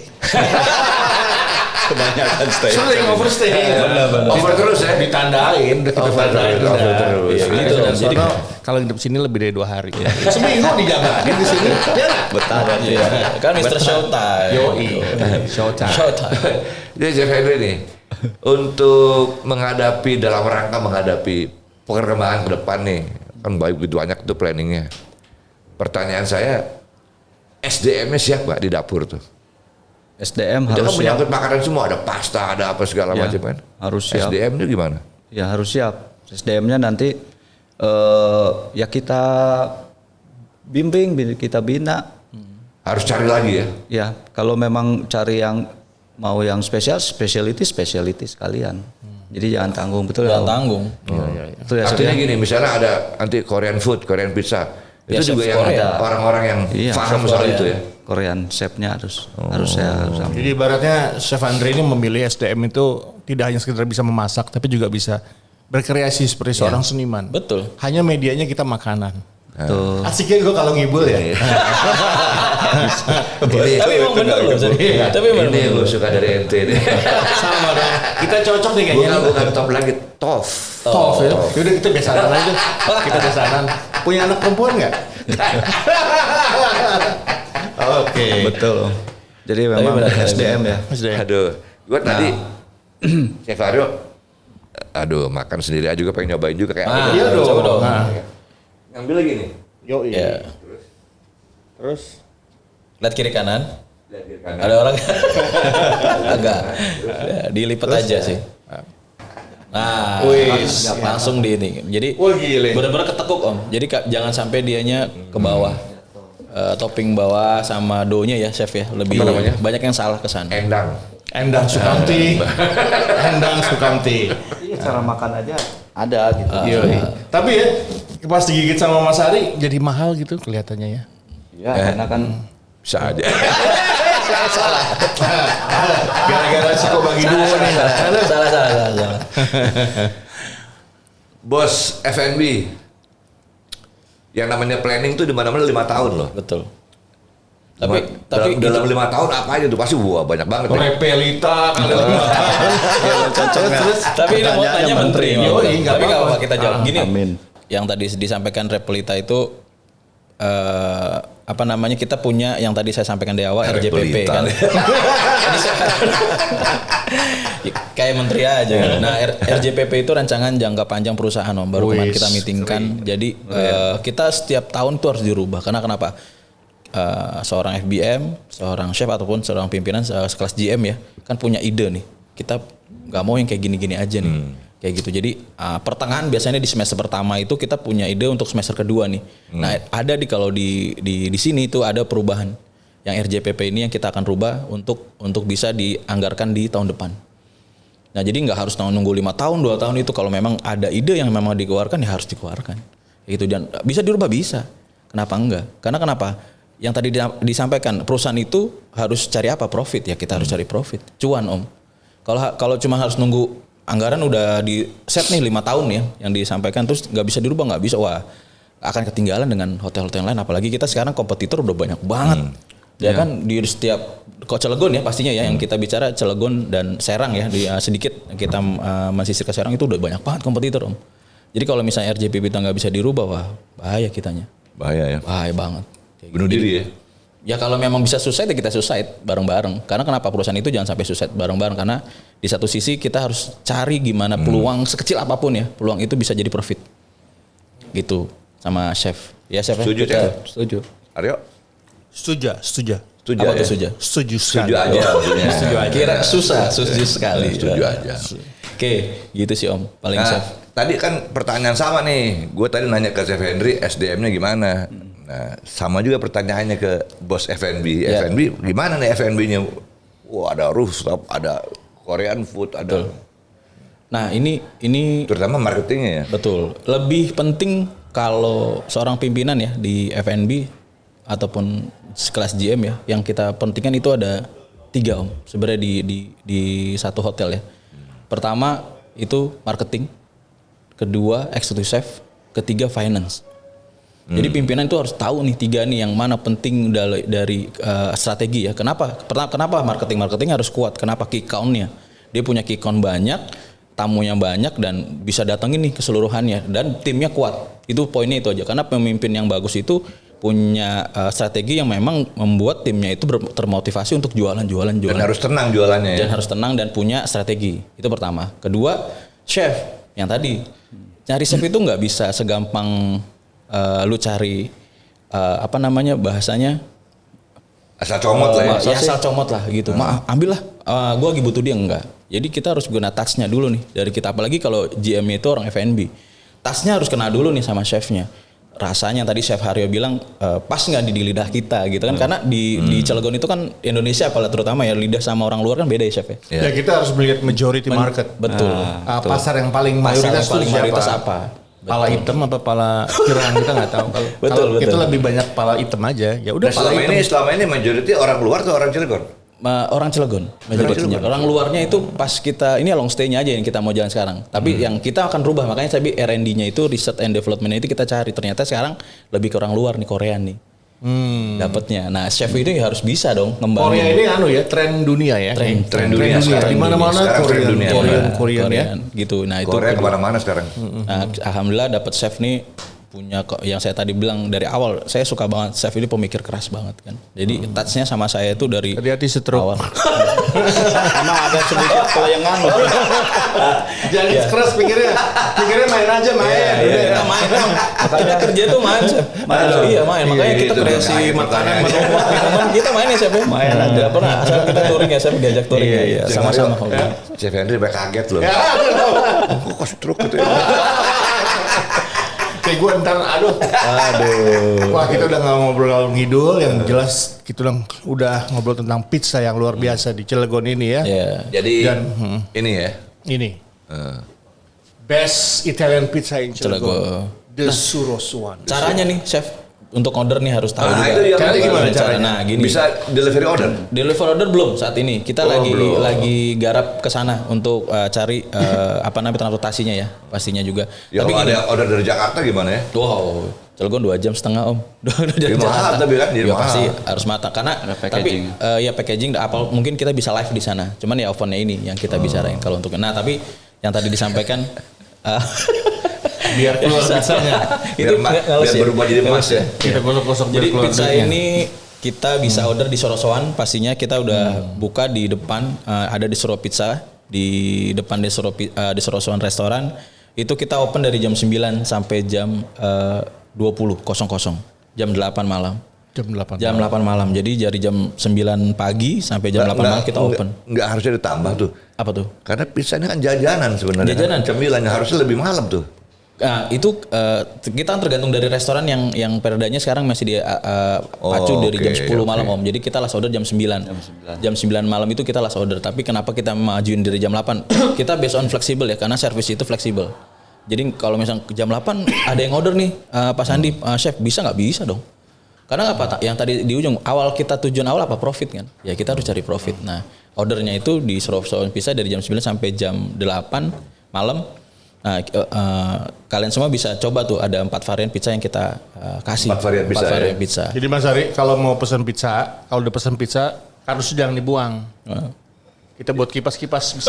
Kebanyakan stay. Sering overstay. Benar. Over terus ya. Ditandain. Over terus. Gitu. Jadi kalau hidup sini lebih dari 2 hari. Seminggu dijagain di sini. Betah ya. Kan Mr. Showtime. Yoi. Showtime. Jadi Chef Henry nih, untuk dalam rangka menghadapi perkembangan ke depan nih, kan begitu banyak tuh planningnya. Pertanyaan saya, SDM-nya siap nggak di dapur tuh? SDM itu harus kan menyangkut makanan semua, ada pasta, ada apa segala macam kan. Harus siap. SDM itu gimana? Ya harus siap. SDM-nya nanti ya kita bimbing, kita bina. Harus cari lagi ya? Ya, kalau memang cari yang mau yang spesiality sekalian. Jadi jangan tanggung, betul ya? Jangan tanggung. Betul ya, artinya gini, misalnya ada nanti Korean food, Korean pizza. Ya, itu juga yang ada orang-orang yang paham soal itu ya? Korean chef-nya harus saya sama. Jadi ibaratnya Chef Andre ini memilih SDM itu tidak hanya sekedar bisa memasak, tapi juga bisa berkreasi seperti seorang seniman. Betul. Hanya medianya kita makanan. Betul. Asiknya gue kalau ngibul ya. Tapi emang bener loh. Tapi emang ini gue suka dari ente nih. Sama dong. Kita cocok nih kayaknya. Bukan top lagi, tof. Tof ya. Yaudah kita biasaan aja. Kita biasaan. Punya anak perempuan nggak? Oke. Betul. Jadi memang SDM ya. Aduh, gue tadi Chef Aryo, makan sendiri aja juga pengen nyobain juga kayak. Iya dong. Coba dong. Ngambil lagi nih. Yoi. Ya. Terus Lihat kiri kanan. Lihat kiri kanan. Ada orang agak dilipat aja sih. Nah, langsung di ini. Jadi benar-benar ketekuk Om. Jadi banyak sampai dianya ke bawah. Topping bawah sama doughnya ya chef ya. Lebih banyak yang salah ke sana. Endang Sukamti. Endang Sukamti. Iya, cara makan aja ada gitu. Tapi ya pas digigit sama Mas Ari jadi mahal gitu kelihatannya ya. Ya, karena kan bisa aja. Gara-gara Siko bagi dua nih. Salah. Bos F&B. Yang namanya planning tuh di mana-mana 5 tahun loh. Betul. Tapi dalam 5 tahun apa aja tuh pasti banyak banget. Repelita kali 5 tahun. terus. Tapi ini mau tanya menteri. Tapi nggak apa-apa kita jawab gini. Amin. Yang tadi disampaikan Repelita itu kita punya yang tadi saya sampaikan di awal RJPP kan. Kayak menteri aja. Nah, RJPP itu rancangan jangka panjang perusahaan Om. Baru kemarin kita meetingkan. Jadi kita setiap tahun tuh harus dirubah. Karena kenapa? Seorang FBM, seorang chef ataupun seorang pimpinan sekelas GM ya, kan punya ide nih. Kita nggak mau yang kayak gini-gini aja nih. Kayak gitu. Jadi pertengahan biasanya di semester pertama itu kita punya ide untuk semester kedua nih. Nah, ada kalau di sini itu ada perubahan. Yang RJPP ini yang kita akan rubah untuk bisa dianggarkan di tahun depan. Nah, jadi nggak harus nunggu 5 tahun, 2 tahun itu. Kalau memang ada ide yang memang dikeluarkan ya harus dikeluarkan. Gitu. Dan bisa dirubah bisa. Kenapa enggak? Karena kenapa? Yang tadi disampaikan perusahaan itu harus cari apa? Profit ya, kita harus cari profit. Cuan Om. Kalau cuma harus nunggu anggaran udah di set nih 5 tahun ya yang disampaikan terus nggak bisa dirubah, nggak bisa, wah akan ketinggalan dengan hotel-hotel lain. Apalagi kita sekarang kompetitor udah banyak banget. Ya kan di setiap kok Cilegon ya pastinya ya yang kita bicara Cilegon dan Serang ya sedikit kita mensisir ke Serang itu udah banyak banget kompetitor Om. Jadi kalau misalnya RJPP itu nggak bisa dirubah, wah bahaya kitanya. Bahaya ya. Bahaya banget. Bunuh diri ya. Ya kalau memang bisa suicide ya kita suicide bareng-bareng. Karena kenapa perusahaan itu jangan sampai suicide bareng-bareng, karena di satu sisi kita harus cari gimana peluang sekecil apapun ya, peluang itu bisa jadi profit. Gitu sama chef. Ya chef. Setuju, Chef? Setuju. Aryo? Setuju. Apa tuh setuju? Setuju Setuju sekali. aja maksudnya. Setuju aja. Kira susah, setuju sekali. Setuju aja. Oke, gitu sih Om, paling Nah, chef. tadi kan pertanyaan sama nih. Gue tadi nanya ke Chef Henry, SDM-nya gimana? Nah, sama juga pertanyaannya ke bos F&B. Ya. F&B gimana nih F&B-nya? Wah, ada rooftop, ada Korean food, ada. Nah, ini Terutama marketingnya ya. betul. Lebih penting kalau seorang pimpinan ya di F&B ataupun sekelas GM ya, yang kita pentingkan itu ada 3 Om. Sebenarnya di satu hotel ya. Pertama itu marketing, kedua executive chef, ketiga finance. Jadi pimpinan itu harus tahu nih 3 nih yang mana penting dari strategi ya. Kenapa marketing harus kuat? Kenapa key count-nya? Dia punya key count banyak, tamunya banyak dan bisa datangin nih keseluruhannya dan timnya kuat. Itu poinnya itu aja. Karena pemimpin yang bagus itu punya strategi yang memang membuat timnya itu termotivasi untuk jualan. Dan harus tenang jualannya ya. Dan harus tenang dan punya strategi. Itu pertama. Kedua, chef yang tadi nyari chef itu nggak bisa segampang lu cari bahasanya Asal comot lah ya. ya asal comot lah gitu. Ambil lah, gue lagi butuh dia, enggak. Jadi kita harus guna touch-nya dulu nih dari kita. Apalagi kalau GM itu orang F&B, touch-nya harus kena dulu nih sama chefnya. Rasanya tadi Chef Haryo bilang pas nggak di lidah kita gitu kan. Karena di Cilegon itu kan Indonesia terutama ya, lidah sama orang luar kan beda ya chef ya. Ya kita harus melihat majority market. Betul. Pasar yang paling Pasar mayoritas yang paling itu mayoritas siapa? apa? Pala hitam apa pala kerang kita nggak tahu. Kalau Betul. itu lebih banyak pala hitam aja. Ya udah Nah, pala hitam. selama ini majority orang luar tuh orang Cilegon. Orang Cilegon. Orang luarnya itu pas kita ini long stay-nya aja yang kita mau jalan sekarang. Tapi yang kita akan rubah, makanya saya R&D-nya itu research and development itu kita cari. Ternyata sekarang lebih ke orang luar nih, Korean nih. Dapatnya. Nah, chef itu ya harus bisa dong ngembangin. Korea ini tren dunia ya. Tren dunia sekarang. Di mana-mana Sekarang tren dunia. Korean ya. Gitu. Nah, itu Korea kemana-mana sekarang. Nah, alhamdulillah dapat chef nih punya yang saya tadi bilang dari awal, saya suka banget chef ini pemikir keras banget kan. Jadi touch-nya sama saya itu dari Hati-hati stroke. awal. Emang ada sedikit kelengan. Jangan keras pikirnya main aja main. Kita main. Kita kerja tuh main. Iya main. Makanya kita Itu kreasi makanya makanan, pertanyaannya. minuman kita main ya chef ya. Main ada pernah. Asal kita touring ya chef, diajak touring. Iya, sama-sama. Chef Henry sampai kaget loh. Kok stroke gitu ya. Kayak gue ntar aduh. Wah kita udah nggak ngobrol ngidul, yang jelas kita udah ngobrol tentang pizza yang luar biasa di Cilegon ini ya. Iya. Jadi ini ya. Ini best Italian pizza in Cilegon. Cilegon. The Suros One. Caranya nih chef untuk order nih harus tahu Nah, juga. itu yang Caranya penting. gimana caranya? Nah, gini. Bisa delivery order. Deliver order belum saat ini. Kita belum. lagi garap ke sana untuk cari transportasinya ya, pastinya juga. Ya Tapi kalau gini, ada order dari Jakarta gimana ya? wow, Cilegon 2,5 jam Om. Ya, mahal tapi kan, jadi ya, mahal. pasti harus matang karena packaging. tapi ya packaging mungkin kita bisa live di sana. Cuman ya ovennya ini yang kita bicarain kalau untuk. Nah, tapi yang tadi disampaikan Biar keluar pizzanya. itu biar berubah jadi emas ya. Kita gosok-gosok Jadi biar keluar pizza duitnya. ini kita bisa order di Sorosoan, pastinya kita udah buka di depan ada di Soro Pizza di depan Desrosuan Restoran. Itu kita open dari jam 9 sampai jam 20.00. Jam 8 malam. Jam 8 malam. Jadi dari jam 9 pagi sampai jam 8 malam kita open. Enggak harusnya ditambah tuh. Apa tuh? Karena pizza ini kan jajanan sebenarnya. Jajanan. Cemilannya harusnya lebih malam tuh. Nah, itu kita tergantung dari restoran yang perdanya sekarang masih pacu dari jam 10 malam Om. Jadi kita last order jam 9. Jam 9 malam itu kita last order. Tapi kenapa kita majuin dari jam 8? Kita based on fleksibel ya, karena service itu fleksibel. Jadi kalau misalnya jam 8 ada yang order nih, Pak Sandi, chef bisa nggak? Bisa dong. Karena apa? Yang tadi di ujung tujuan awal apa? Profit kan? Ya kita harus cari profit. Nah, ordernya itu di Surabaya Pizza dari jam 9 sampai jam 8 malam. Nah, kalian semua bisa coba tuh, ada 4 varian pizza yang kita kasih. 4 varian pizza. 4 varian pizza. Jadi Mas Ari, kalau mau pesan pizza, kalau udah pesan pizza, harus jangan dibuang. Kita buat kipas-kipas.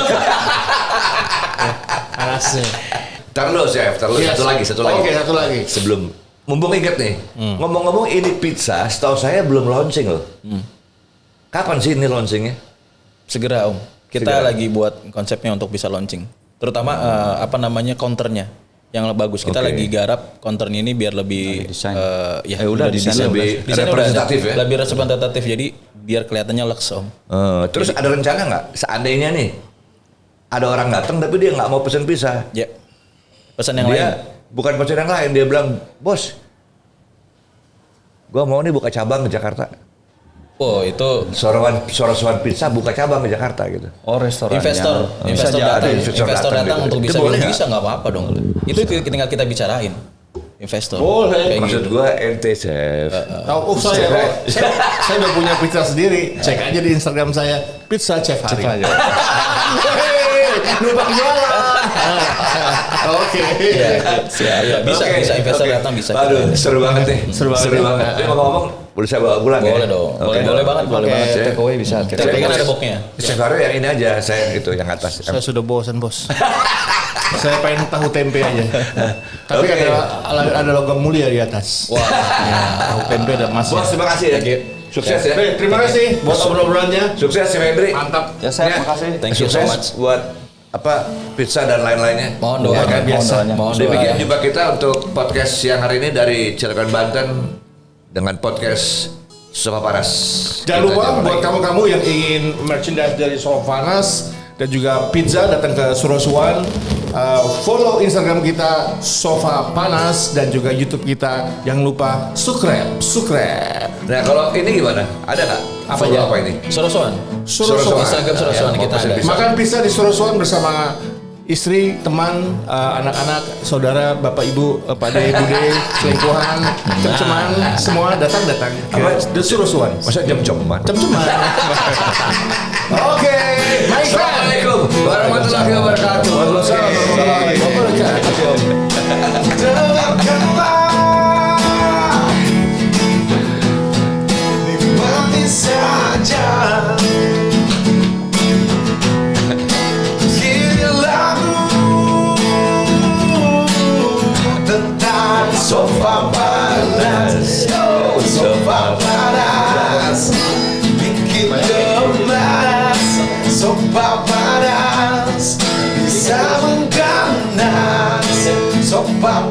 Anasnya. Ntar lo chef, satu lagi. Oke, satu lagi. Sebelum, mumpung inget nih, ngomong-ngomong ini pizza, setahu saya belum launching loh. Kapan sih ini launchingnya? Segera Om. Kita lagi buat konsepnya untuk bisa launching. Terutama counternya yang bagus. Kita lagi garap counternya ini biar lebih udah desainnya lebih representatif ya. Lebih representatif, jadi biar kelihatannya lux Om. Terus ada rencana nggak seandainya nih ada orang datang tapi dia nggak mau pesan pizza? Ya. Pesan yang lain. Bukan pesan yang lain, dia bilang, "Bos, gua mau nih buka cabang di Jakarta." Oh, itu Sorosuan Pizza buka cabang di Jakarta gitu. Oh, restoran. Investor datang gitu. untuk Itu boleh bisa nggak apa-apa dong. Itu tinggal kita bicarain. Investor. Boleh. Maksud gua ente chef. Saya udah punya pizza sendiri. Cek aja di Instagram saya, Pizza Chef Hari. Numpang jualan. Oke. Bisa investor datang bisa. Aduh, seru banget nih. Seru banget. Tapi ngomong-ngomong, boleh saya bawa pulang ya? Boleh dong. Boleh banget. Take away bisa. Tapi kan ada boxnya. Chef Hari yang ini aja, saya gitu, yang atas. Saya sudah bosan, Bos. Saya pengen tahu tempe aja. Tapi ada logam mulia di atas. Wah. Tahu tempe dan mas. Bos, terima kasih ya. Sukses ya. Terima kasih buat obrolannya. Sukses Chef Hendri. Mantap. Ya, saya makasih. Thank you so much. Buat pizza dan lain-lainnya. Mohon doa. Demikian jumpa kita untuk podcast siang hari ini dari Cilegon Banten dengan podcast Sofa Panas. Jangan lupa buat kamu-kamu yang ingin merchandise dari Sofa Panas dan juga pizza, datang ke Surasuan. Follow Instagram kita Sofa Panas dan juga YouTube kita. Jangan lupa subscribe. Nah, kalau ini gimana? Ada nggak? Apa ini? Sorosuan. Instagram Sorosuan kita ada. Makan pizza di Surasuan bersama istri, teman, anak-anak, saudara, bapak ibu, pade, bude, selingkuhan, cem-ceman, semua datang ke The Surasuan. Masa jam-jaman? Cem-ceman. Oke, baik. Assalamualaikum warahmatullahi wabarakatuh. Waalaikumsalam warahmatullahi wabarakatuh. Nikmati saja kini lagu tentang Sofa Panas. Sofa Panas bikin gemas. Sofa Panas bisa mengganas. Sofa